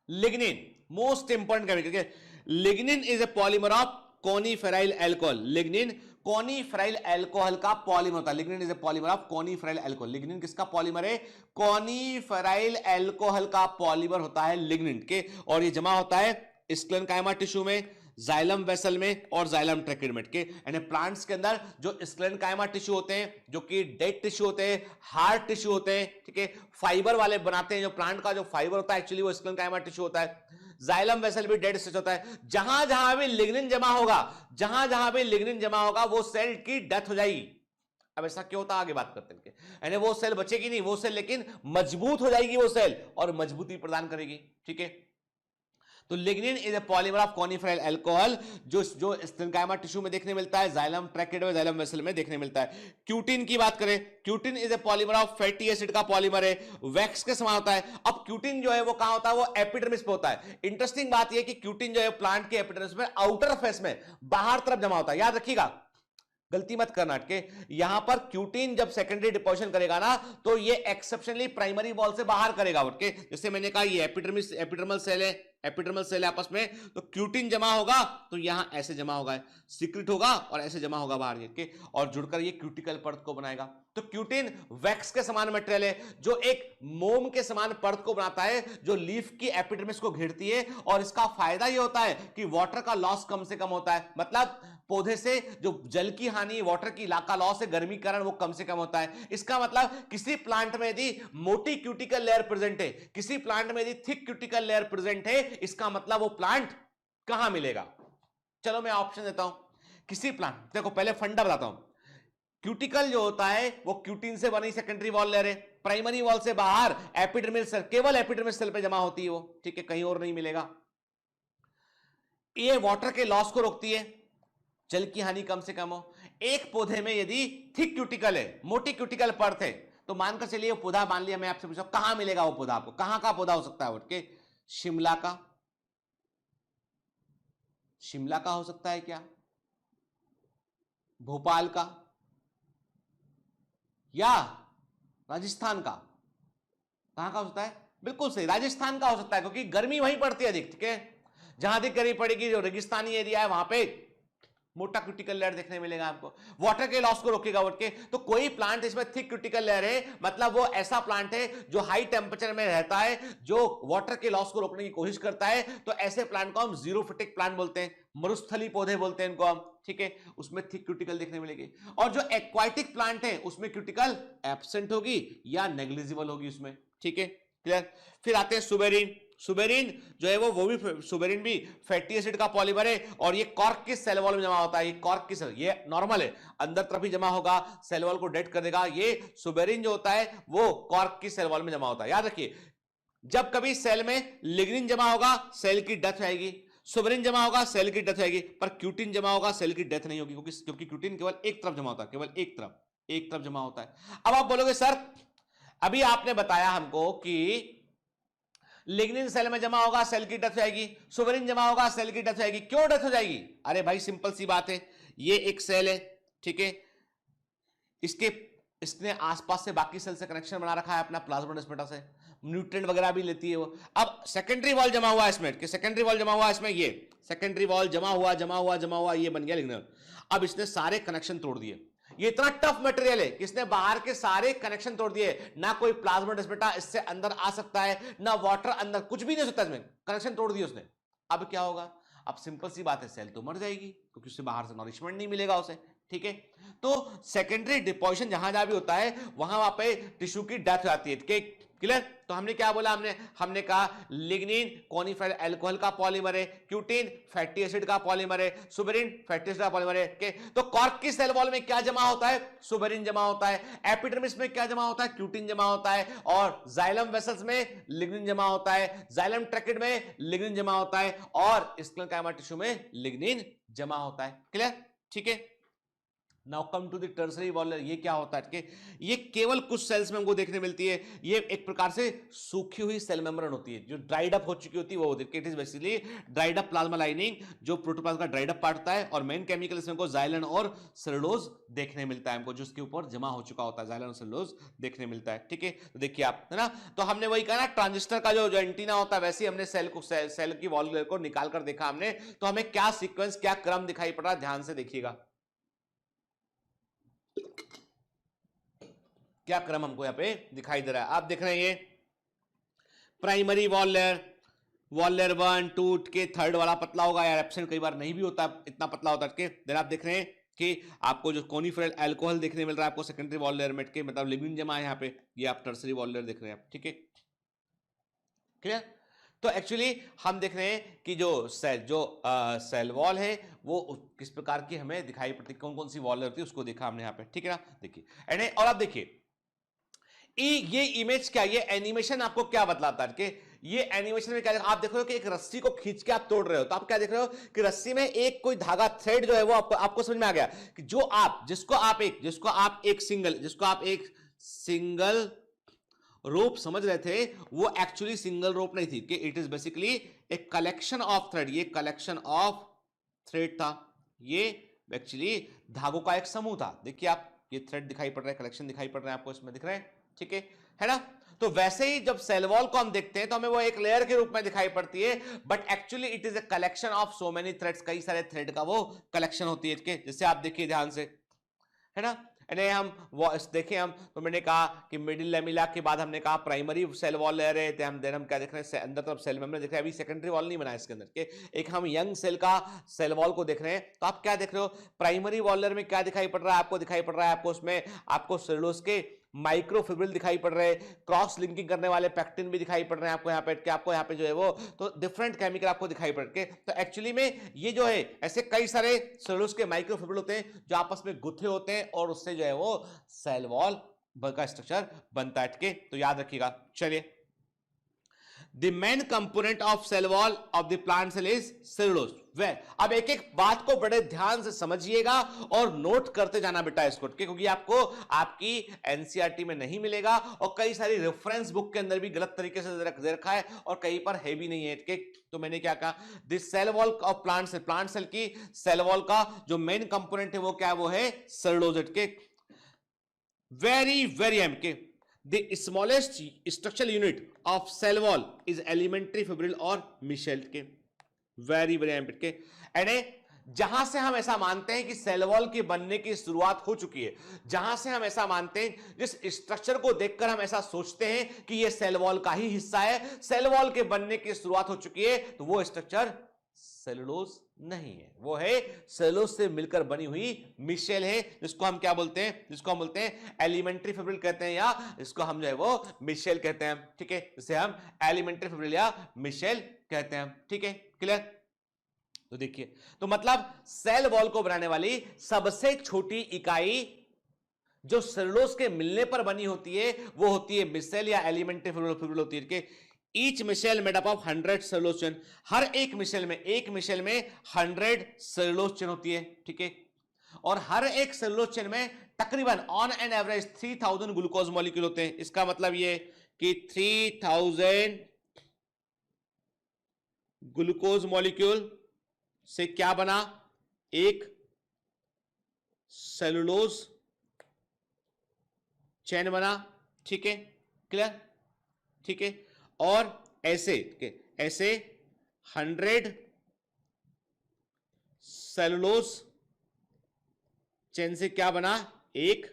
Lignin most important chemical, lignin is a polymer of coniferyl alcohol. Lignin coniferyl alcohol का पॉलीमर होता है। Lignin is a polymer of coniferyl alcohol. Lignin किसका पॉलीमर है, कोनीफेराइल अल्कोहल का पॉलीमर होता है लिग्निन के, और ये जमा होता है स्क्लेरेन्काइमा टिश्यू में, जाइलम वेसल में और जाइलम ट्रैकिडमेट के। यानी प्लांट्स के अंदर जो स्क्लेरेन्काइमा टिश्यू होते हैं, जो कि डेड टिश्यू होते हैं, हार्ड टिश्यू होते हैं, ठीक है, फाइबर वाले बनाते हैं, जो प्लांट का जो फाइबर होता है एक्चुअली वो स्क्लेरेन्काइमा टिश्यू होता है। जाइलम वेसल भी डेड स्टेज होता है। जहां जहां भी लिग्निन जमा होगा, वो सेल की डेथ हो जाएगी। अब ऐसा क्यों होता, आगे बात करते हैं। यानी वो सेल बचेगी नहीं, वो सेल लेकिन मजबूत हो जाएगी वो सेल और मजबूती प्रदान करेगी, ठीक है। तो lignin is a polymer of coniferyl alcohol, जो स्टेनकाइमा टिश्यू में देखने मिलता है, जाइलम ट्रैकेट में, जाइलम वेसल में देखने मिलता है। क्यूटिन की बात करें, cutin is a polymer of fatty acid का पॉलीमर है, वैक्स के समान होता है। अब क्यूटिन जो है वो कहां होता है, वो एपिडर्मिस पे होता है। इंटरेस्टिंग बात यह कि क्यूटिन जो है प्लांट के एपिडर्मिस में आउटर फेस में बाहर तरफ जमा होता है, याद रखिएगा, गलती मत करना अटके। यहां पर क्यूटिन जब सेकेंडरी डिपोजिशन करेगा ना, तो ये एक्सेप्शनली प्राइमरी वॉल से बाहर करेगा उठ के। जैसे मैंने कहा ये एपिडर्मल सेल है, एपिडर्मल सेल है आपस में, तो क्यूटिन जमा होगा तो यहां ऐसे जमा होगा, सीक्रेट होगा और ऐसे जमा होगा बाहर के, और जुड़कर ये क्यूटिकल परत को बनाएगा। तो क्यूटिन वैक्स के समान मटेरियल है, जो एक मोम के समान परत को बनाता है, जो लीफ की एपिडर्मिस को घेरती है। और इसका फायदा ये होता है कि वाटर का लॉस कम से कम होता है, मतलब पौधे से जो जल की हानि, वाटर की का लॉस है, गर्मी कारण, वो कम से कम होता है। इसका मतलब किसी प्लांट में यदि मोटी क्यूटिकल लेयर प्रेजेंट है, किसी प्लांट में यदि थिक क्यूटिकल लेयर प्रेजेंट है, इसका मतलब वो प्लांट कहां मिलेगा। चलो मैं ऑप्शन देता हूं। किसी प्लांट, देखो पहले फंडा बताता हूं। क्यूटिकल जो होता है वो क्यूटिन से बनी सेकेंडरी वॉल लेयर है, प्राइमरी वॉल से बाहर एपिडर्मिस सेल, केवल एपिडर्मिस सेल पे जमा होती है वो, ठीक है, कहीं और नहीं मिलेगा। ये वाटर के लॉस को रोकती है, जल की हानि कम से कम हो। एक पौधे में यदि थिक क्यूटिकल है, मोटी क्यूटिकल परत है, तो मानकर चलिए वो पौधा, मान लिया मैं आपसे पूछा कहां मिलेगा वो पौधा, आपको कहां का पौधा हो सकता है उठ के, शिमला का, शिमला का हो सकता है क्या, भोपाल का, या राजस्थान का। कहां का हो सकता है, बिल्कुल सही, राजस्थान का हो सकता है, क्योंकि गर्मी वहीं पड़ती है अधिक, ठीक है। जहां अधिक गर्मी पड़ेगी, जो रेगिस्तानी एरिया है, वहां पे मोटा क्यूटिकल लेयर देखने मिलेगा आपको, वाटर के लॉस को रोकेगा उठ के। तो कोई प्लांट इसमें थिक क्यूटिकल लेयर है, मतलब वो ऐसा प्लांट है जो हाई टेम्परेचर में रहता है, जो वाटर के लॉस को रोकने की कोशिश करता है। तो ऐसे प्लांट को हम जीरोफिटिक प्लांट बोलते हैं, मरुस्थली पौधे बोलते हैं इनको हम, ठीक है। उसमें थिक क्यूटिकल देखने मिलेगी। और जो एक्वाटिक प्लांट है उसमें क्यूटिकल एब्सेंट होगी या नेग्लिजिबल होगी उसमें, ठीक है, क्लियर। फिर आते हैं सुबेरिन। सुबेरिन जो है वो भी सुबेरिन भी फैटी एसिड का पॉलीमर है, और ये कॉर्क की सेल वॉल में जमा होता है। ये कॉर्क की सेल, ये नॉर्मल है, अंदर तरफ ही जमा होगा, सेल वॉल को डेड कर देगा। ये सुबेरिन जो होता है वो कॉर्क की सेल वॉल में जमा होता है। याद रखिए, जब कभी सेल में लिग्निन जमा होगा सेल की डेथ आएगी, सुबेरिन जमा होगा सेल की डेथ आएगी, पर क्यूटिन जमा होगा सेल की डेथ नहीं होगी, क्योंकि क्यूटिन केवल एक तरफ जमा होता है, केवल एक तरफ जमा होता है। अब आप बोलोगे सर अभी आपने बताया हमको कि लिग्निन सेल में जमा होगा सेल की डेथ हो जाएगी, सुबेरिन जमा होगा सेल की डेथ हो जाएगी। क्यों डेथ हो जाएगी? अरे भाई सिंपल सी बात है, ये एक सेल है, ठीक है, इसने आसपास से बाकी सेल से कनेक्शन बना रखा है अपना प्लाज्मोडेस्माटा से, न्यूट्रिएंट वगैरह भी लेती है वो। अब सेकेंडरी वॉल जमा हुआ इसमें, कि सेकेंडरी वॉल जमा हुआ इसमें, ये सेकेंडरी वॉल जमा हुआ, ये बन गया लिग्निन। अब इसने सारे कनेक्शन तोड़ दिए। ये इतना टफ मटेरियल है कि इसने बाहर के सारे कनेक्शन तोड़ दिए, ना कोई प्लाज्मोडेस्माटा इससे अंदर आ सकता है, ना वाटर अंदर, कुछ भी नहीं हो सकता इसमें, कनेक्शन तोड़ दिए उसने। अब क्या होगा? अब सिंपल सी बात है, सेल तो मर जाएगी क्योंकि उससे बाहर से नॉरिशमेंट नहीं मिलेगा उसे, ठीक है। तो सेकेंडरी डिपोजिशन जहां जहां भी होता है वहां पे टिश्यू की डेथ हो जाती है, ठीक है, क्लियर। तो हमने क्या बोला, हमने कहा लिग्निन कॉनिफेरल अल्कोहल का पॉलीमर है, क्यूटिन फैटी एसिड का पॉलीमर है, सुबेरिन फैटी एसिड का पॉलीमर है, ओके। तो कॉर्क की सेल वॉल में क्या जमा होता है? सुबेरिन जमा होता है। एपिडर्मिस में क्या जमा होता है? क्यूटिन जमा होता है। और जाइलम वेसल्स में लिग्निन जमा होता है, जाइलम ट्रैकेट में लिग्निन जमा होता है, और स्क्लेरोकाइमा टिश्यू में लिग्निन जमा होता है, क्लियर, ठीक है। Now come to the tertiary wall layer. ये क्या होता है कि ये केवल कुछ सेल्स में हमको देखने मिलती है। ये एक प्रकार से सूखी हुई सेल मेम्ब्रेन होती है, जो ड्राइड अप हो चुकी होती है, वो होती है। It is basically dried up plasma lining, जो प्रोटोप्लाज्म का ड्राइड अप पार्ट होता है। और मेन केमिकल इसमें हमको जाइलिन और सेलुलोज देखने मिलता है हमको, जो उसके ऊपर जमा हो चुका होता है, जाइलिन और सेलुलोज देखने मिलता है, ठीक है। तो देखिए आप, है ना, तो हमने वही कहा ना, ट्रांजिस्टर का जो एंटीना होता है, वैसे ही हमने सेल की वॉल लेयर को निकाल कर देखा हमने। तो हमें क्या सीक्वेंस, क्या क्रम दिखाई पड़ रहा है, ध्यान से देखिएगा क्या क्रम हमको यहां पे दिखाई दे रहा है। आप देख रहे हैं ये प्राइमरी वॉल लेयर 1 2 के थर्ड वाला पतला होगा, या एब्सेंट कई बार नहीं भी होता, इतना पतला होता है। देन आप देख रहे हैं कि आपको जो कॉनिफेरल अल्कोहल देखने मिल रहा है आपको सेकेंडरी वॉल लेयर में, के मतलब लिग्निन जमा है यहाँ पे, ये आप टर्सरी वॉल लेयर देख रहे हैं आप, ठीक है, क्लियर। तो एक्चुअली हम देख रहे हैं कि जो सेल वॉल है वो किस प्रकार की हमें दिखाई पड़ती है, कौन कौन सी वॉल होती है उसको देखा हमने यहाँ पे, ठीक है ना। देखिए एंड और आप देखिए ये इमेज क्या, ये एनिमेशन आपको क्या बतलाता है कि ये एनिमेशन में क्या आप देख रहे हो कि एक रस्सी को खींच के आप तोड़ रहे हो, तो आप क्या देख रहे हो कि रस्सी में एक कोई धागा थ्रेड जो है वो आपको समझ में आ गया कि जिसको आप एक सिंगल रोप समझ रहे थे वो एक्चुअली सिंगल रोप नहीं थी, कि इट इज बेसिकली एक कलेक्शन ऑफ थ्रेड, ये कलेक्शन ऑफ थ्रेड था, ये एक्चुअली धागों का एक समूह था। देखिए आप ये थ्रेड दिखाई पड़ रहा है, कलेक्शन दिखाई पड़ रहा है आपको इसमें दिख रहा है, ठीक है ना। तो वैसे ही जब सेल वॉल को हम देखते हैं तो हमें वो एक लेयर के रूप में दिखाई पड़ती है, but actually it is a collection of so many threads, कई सारे थ्रेड का वो कलेक्शन होती है, जैसे आप देखिए ध्यान से, है ना। हम देखें हम तो मैंने कहा कि मिडिल लेमिला के बाद हमने कहा प्राइमरी सेल वॉल ले रहे थे हम, देन हम क्या देख रहे हैं अंदर तरफ सेल मेम्ब्रेन देख रहे हैं, अभी सेकेंडरी वॉल नहीं बना इसके अंदर के, एक हम यंग सेल का सेल वॉल को देख रहे हैं। तो आप क्या देख रहे हो, प्राइमरी वॉल लेयर में क्या दिखाई पड़ रहा है आपको, दिखाई पड़ रहा है आपको उसमें आपको सेलुलोज के माइक्रोफिब्रिल दिखाई पड़ रहे हैं, क्रॉस लिंकिंग करने वाले पैक्टिन भी दिखाई पड़ रहे हैं आपको यहाँ पे, कि आपको यहाँ पे जो है वो तो डिफरेंट केमिकल आपको दिखाई पड़ के। तो एक्चुअली में ये जो है ऐसे कई सारे सेलुलोज के माइक्रोफिब्रिल होते हैं जो आपस में गुथे होते हैं और उससे जो है वो सेल वॉल का स्ट्रक्चर बनता है, तो याद रखिएगा। चलिए, The main component of cell wall of the plant cell is cellulose. वह अब एक एक बात को बड़े ध्यान से समझिएगा और नोट करते जाना बेटा इसको, क्योंकि आपको आपकी एनसीईआरटी में नहीं मिलेगा और कई सारी रेफरेंस बुक के अंदर भी गलत तरीके से दे रखा है और कहीं पर है भी नहीं है। तो मैंने क्या कहा, this cell wall of plant cell की सेल वॉल का जो मेन कंपोनेंट है वो क्या, वो है cellulose. Very very um The smallest structural unit of cell wall is elementary fibril और मिशेल के, वेरी वेरी इंपॉर्टेंट के। एंड जहां से हम ऐसा मानते हैं कि सेल वॉल के बनने की शुरुआत हो चुकी है, जहां से हम ऐसा मानते हैं, जिस स्ट्रक्चर को देखकर हम ऐसा सोचते हैं कि ये सेल वॉल का ही हिस्सा है, सेल वॉल के बनने की शुरुआत हो चुकी है, तो वो स्ट्रक्चर सेलुलोज नहीं है, वो है सेलुलोज से मिलकर बनी हुई मिशेल है, जिसको हम क्या बोलते हैं, जिसको हम बोलते हैं एलिमेंट्री फिब्रिल कहते हैं, या इसको हम जो है वो मिशेल कहते हैं, ठीक है, इसे हम एलिमेंट्री फिब्रिल या मिशेल कहते हैं, ठीक है, क्लियर। तो देखिए, तो मतलब सेल वॉल को बनाने वाली सबसे छोटी इकाई जो सेलुलोज के मिलने पर बनी होती है वो होती है मिशेल या एलिमेंट्री फिब्रिल होती है। Each micelle made up of 100 cellulose chain, हर एक मिशेल में 100 सेलुलोज चेन होती है, ठीक है, और हर एक सेलुलोज चेन में तकरीबन on an average 3000 glucose molecule होते हैं। इसका मतलब ये कि 3000 ग्लूकोज मॉलिक्यूल से क्या बना, एक सेलुलोज चेन बना, ठीक है, क्लियर, ठीक है। और ऐसे 100 सेलुलोज चेन से क्या बना, एक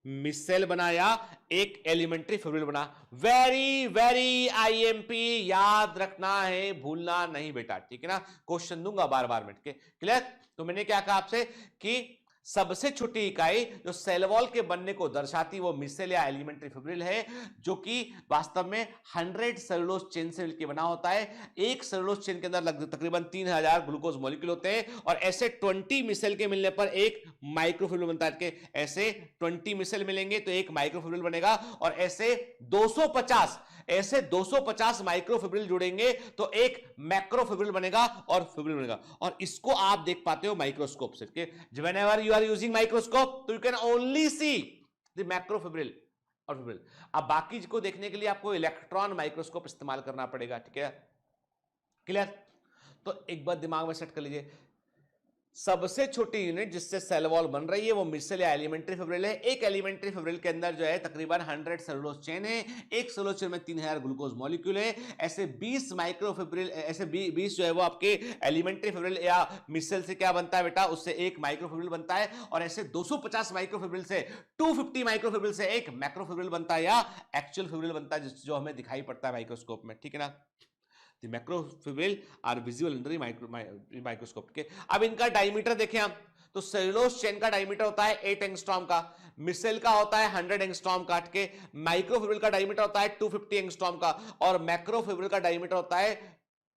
मिशेल बना या एक एलिमेंट्री फिब्रिल बना। वेरी वेरी आईएमपी, याद रखना है, भूलना नहीं बेटा, ठीक है ना, क्वेश्चन दूंगा बार बार मिनट के, क्लियर। तो मैंने क्या कहा आपसे कि सबसे छोटी इकाई जो सेल वॉल के बनने को दर्शाती वो मिशेल या एलिमेंट्री फिब्रिल है, जो कि वास्तव में 100 सेलुलोज चेन से मिलकर बना होता है। एक सेलुलोज चेन के अंदर तकरीबन 3000 ग्लूकोज मॉलिक्यूल होते हैं और ऐसे 20 मिशेल के मिलने पर एक माइक्रोफिब्रिल बनता है। ऐसे 20 मिशेल मिलेंगे तो एक माइक्रोफिब्रिल बनेगा और ऐसे 250 माइक्रोफिब्रिल जुड़ेंगे तो एक मैक्रोफिब्रिल बनेगा और फिब्रिल बनेगा। और इसको आप देख पाते हो माइक्रोस्कोप से, whenever you are using microscope तो you can only see the macrofibril और फिब्रिल। अब बाकी को देखने के लिए आपको इलेक्ट्रॉन माइक्रोस्कोप इस्तेमाल करना पड़ेगा, ठीक है, क्लियर। तो एक बात दिमाग में सेट कर लीजिए, सबसे छोटी यूनिट जिससे सेल वॉल बन रही है वो मिशेल या एलिमेंट्री फिब्रिल है। एक एलिमेंट्री फिब्रिल के अंदर जो है तकरीबन 100 सेलुलोज चेन है, एक सेलुलोज चेन में 3000 ग्लूकोज मॉलिक्यूल है। ऐसे 20 माइक्रोफिब्रिल, ऐसे 20 जो है वो आपके एलिमेंट्री फिब्रिल या मिशेल से क्या बनता है बेटा, उससे एक माइक्रोफिब्रिल बनता है। और ऐसे 250 माइक्रोफिब्रिल से 250 माइक्रोफिब्रिल से एक मैक्रोफिब्रिल बनता है या एक्चुअल फिब्रिल बनता है, जो हमें दिखाई पड़ता है माइक्रोस्कोप में, ठीक है ना। The macrofibril are visible under microscope के। अब इनका डायमीटर देखें हम, तो सेलुलोज चेन का डायमीटर होता है 8 एंगस्ट्रॉम का, मिसेल का होता है 100 एंगस्ट्रॉम काट के, माइक्रोफिब्रिल का डायमीटर होता है 250 एंगस्ट्रॉम का, और मैक्रोफिब्रिल का डायमीटर होता है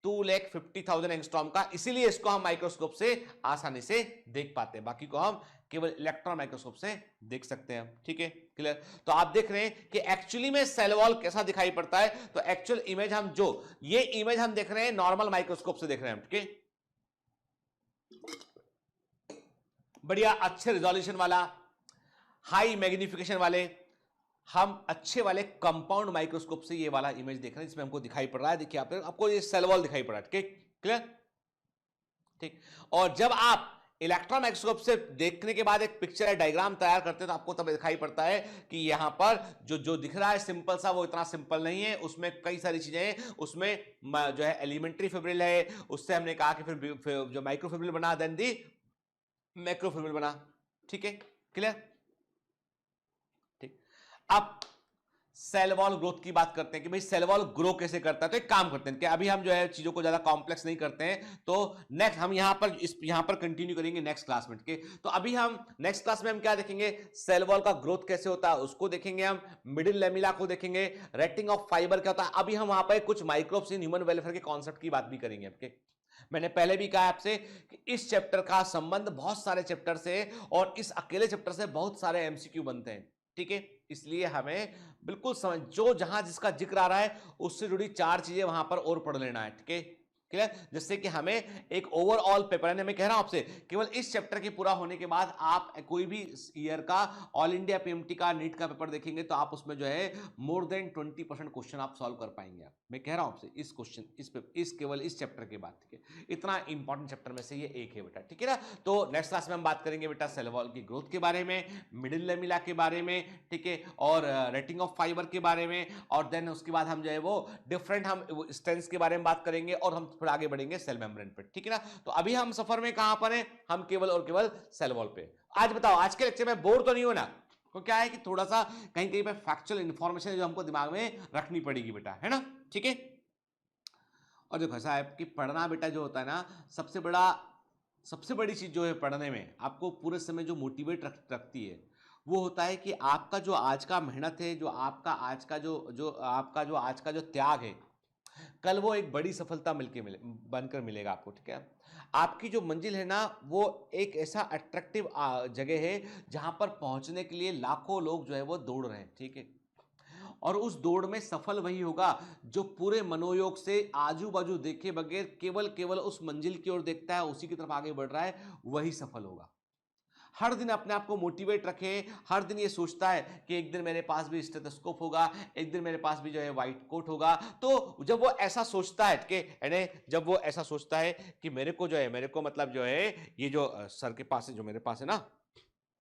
2,50,000 एंगस्ट्रॉम का। इसीलिए इसको हम माइक्रोस्कोप से आसानी से देख पाते हैं, बाकी को हम केवल इलेक्ट्रॉन माइक्रोस्कोप से देख सकते हैं। ठीक है, क्लियर। तो आप देख रहे हैं कि एक्चुअली में सेल वॉल कैसा दिखाई पड़ता है। तो एक्चुअल इमेज हम जो ये इमेज हम देख रहे हैं नॉर्मल माइक्रोस्कोप से देख रहे हैं। ठीक है, बढ़िया अच्छे रिजोल्यूशन वाला, हाई मैग्निफिकेशन वाले, हम अच्छे वाले कंपाउंड माइक्रोस्कोप से ये वाला इमेज देख रहे हैं, इसमें हमको दिखाई पड़ रहा है। देखिए आपको ये सेल वॉल दिखाई पड़ रहा है। ठीक, क्लियर, ठीक। और जब आप इलेक्ट्रॉन माइक्रोस्कोप से देखने के बाद एक पिक्चर या डायग्राम तैयार करते हैं तो आपको तब दिखाई पड़ता है कि यहां पर जो दिख रहा है सिंपल सा, वो इतना सिंपल नहीं है, उसमें कई सारी चीजें हैं। उसमें जो है एलिमेंट्री फिब्रिल है, उससे हमने कहा कि फिर जो माइक्रोफिब्रिल बना, देन दी मैक्रोफिब्रिल बना। ठीक है, क्लियर, ठीक। अब सेल वॉल ग्रोथ की बात करते हैं कि भाई सेल वॉल ग्रो कैसे करता है। तो एक काम करते हैं कि अभी हम जो है चीजों को ज्यादा कॉम्प्लेक्स नहीं करते हैं, तो नेक्स्ट हम यहां पर कंटिन्यू करेंगे नेक्स्ट क्लास में। ठीक है, तो अभी हम नेक्स्ट क्लास में हम क्या देखेंगे, सेल वॉल का ग्रोथ कैसे होता है उसको देखेंगे, हम मिडिल लेमिला को देखेंगे, रेटिंग ऑफ फाइबर क्या होता है। अभी हम वहां पर कुछ माइक्रोब्स इन ह्यूमन वेलफेयर के कॉन्सेप्ट की बात भी करेंगे आपके। मैंने पहले भी कहा आपसे कि इस चैप्टर का संबंध बहुत सारे चैप्टर से, और इस अकेले चैप्टर से बहुत सारे एमसीक्यू बनते हैं। ठीक है, इसलिए हमें बिल्कुल समझ जो जहां जिसका जिक्र आ रहा है उससे जुड़ी 4 चीजें वहां पर और पढ़ लेना है। ठीक है, क्लियर, जिससे कि हमें एक ओवरऑल पेपर है। मैं कह रहा हूं आपसे केवल इस चैप्टर के पूरा होने के बाद आप कोई भी ईयर का ऑल इंडिया पीएमटी का नीट का पेपर देखेंगे तो आप उसमें जो है मोर देन 20% क्वेश्चन आप सॉल्व कर पाएंगे। आप, मैं कह रहा हूं आपसे इस क्वेश्चन इस केवल इस चैप्टर के बाद। ठीक है, इतना इंपॉर्टेंट चैप्टर में से ये एक है बेटा। ठीक है ना, तो नेक्स्ट क्लास में हम बात करेंगे बेटा सेल वॉल की ग्रोथ के बारे में, मिडिल लेमिला के बारे में, ठीक है, और रेटिंग ऑफ फाइबर के बारे में, और देन उसके बाद हम जो है वो डिफरेंट हम स्ट्रेंथ्स के बारे में बात करेंगे, और हम फिर आगे बढ़ेंगे सेल मेम्ब्रेन पे। ठीक है ना, तो अभी हम सफर में कहां पर हैं, हम केवल और केवल सेल वॉल पे। आज बताओ आज के लेक्चर में बोर तो नहीं होना, तो क्या है कि थोड़ा सा कहीं कहीं पे फैक्चुअल इंफॉर्मेशन जो हमको दिमाग में रखनी पड़ेगी बेटा, है ना। ठीक है, और देखो ऐसा है कि पढ़ना बेटा जो होता है ना, सबसे बड़ी चीज जो है पढ़ने में आपको पूरे समय जो मोटिवेट रखती है वो होता है कि आपका जो आज का मेहनत है, जो आपका आज का जो त्याग है, कल वो एक बड़ी सफलता बनकर मिलेगा आपको। ठीक है, आपकी जो मंजिल है ना वो एक ऐसा अट्रैक्टिव जगह है जहां पर पहुंचने के लिए लाखों लोग जो है वो दौड़ रहे हैं। ठीक है, और उस दौड़ में सफल वही होगा जो पूरे मनोयोग से आजू बाजू देखे बगैर केवल उस मंजिल की ओर देखता है, उसी की तरफ आगे बढ़ रहा है, वही सफल होगा। हर दिन अपने आप को मोटिवेट रखें, हर दिन ये सोचता है कि एक दिन मेरे पास भी स्टेथोस्कोप होगा, एक दिन मेरे पास भी जो है व्हाइट कोट होगा। तो जब वो ऐसा सोचता है जब वो ऐसा सोचता है कि मेरे को मतलब जो है ये जो सर के पास है, जो मेरे पास है ना,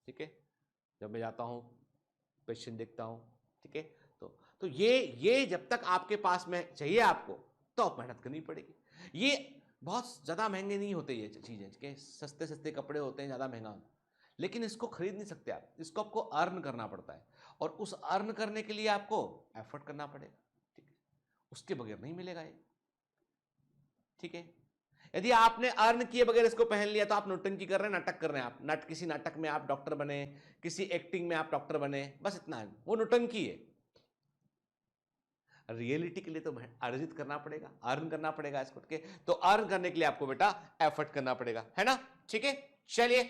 ठीक है, जब मैं जाता हूँ पेशेंट देखता हूँ, ठीक है, तो ये जब तक आपके पास में चाहिए आपको तो आप मेहनत करनी पड़ेगी। ये बहुत ज़्यादा महंगे नहीं होते ये चीज़ें, ठीक है, सस्ते कपड़े होते हैं, ज़्यादा महंगा, लेकिन इसको खरीद नहीं सकते आप, इसको आपको अर्न करना पड़ता है, और उस अर्न करने के लिए आपको एफर्ट करना पड़ेगा। ठीक है, उसके बगैर नहीं मिलेगा ये। ठीक है, यदि आपने अर्न किए बगैर इसको पहन लिया तो आप नौटंकी कर रहे हैं, नाटक कर रहे हैं आप, किसी नाटक में आप डॉक्टर बने, किसी एक्टिंग में आप डॉक्टर बने, बस इतना है, वो नौटंकी है। रियलिटी के लिए तो अर्जित करना पड़ेगा, अर्न करना पड़ेगा इसको। ठीक है, तो अर्न करने के लिए आपको बेटा एफर्ट करना पड़ेगा, है ना। ठीक है, चलिए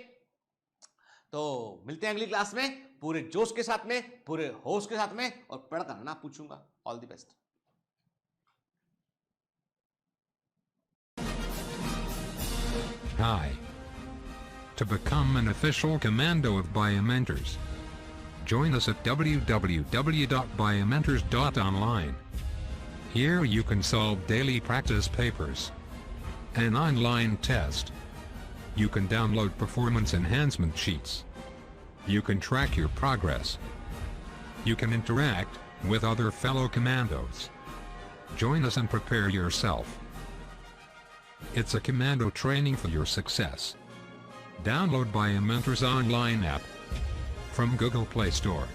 तो मिलते हैं अगली क्लास में पूरे जोश के साथ में, पूरे होश के साथ में, और पढ़कर ना पूछूंगा। All the best. Hi. To become an official commando of Biomentors, join us at www.biomentors.online. Here you can solve daily practice papers, an online test. You can download performance enhancement sheets. You can track your progress. You can interact with other fellow commandos. Join us and prepare yourself. It's a commando training for your success. Download Biomentors online app from Google Play Store.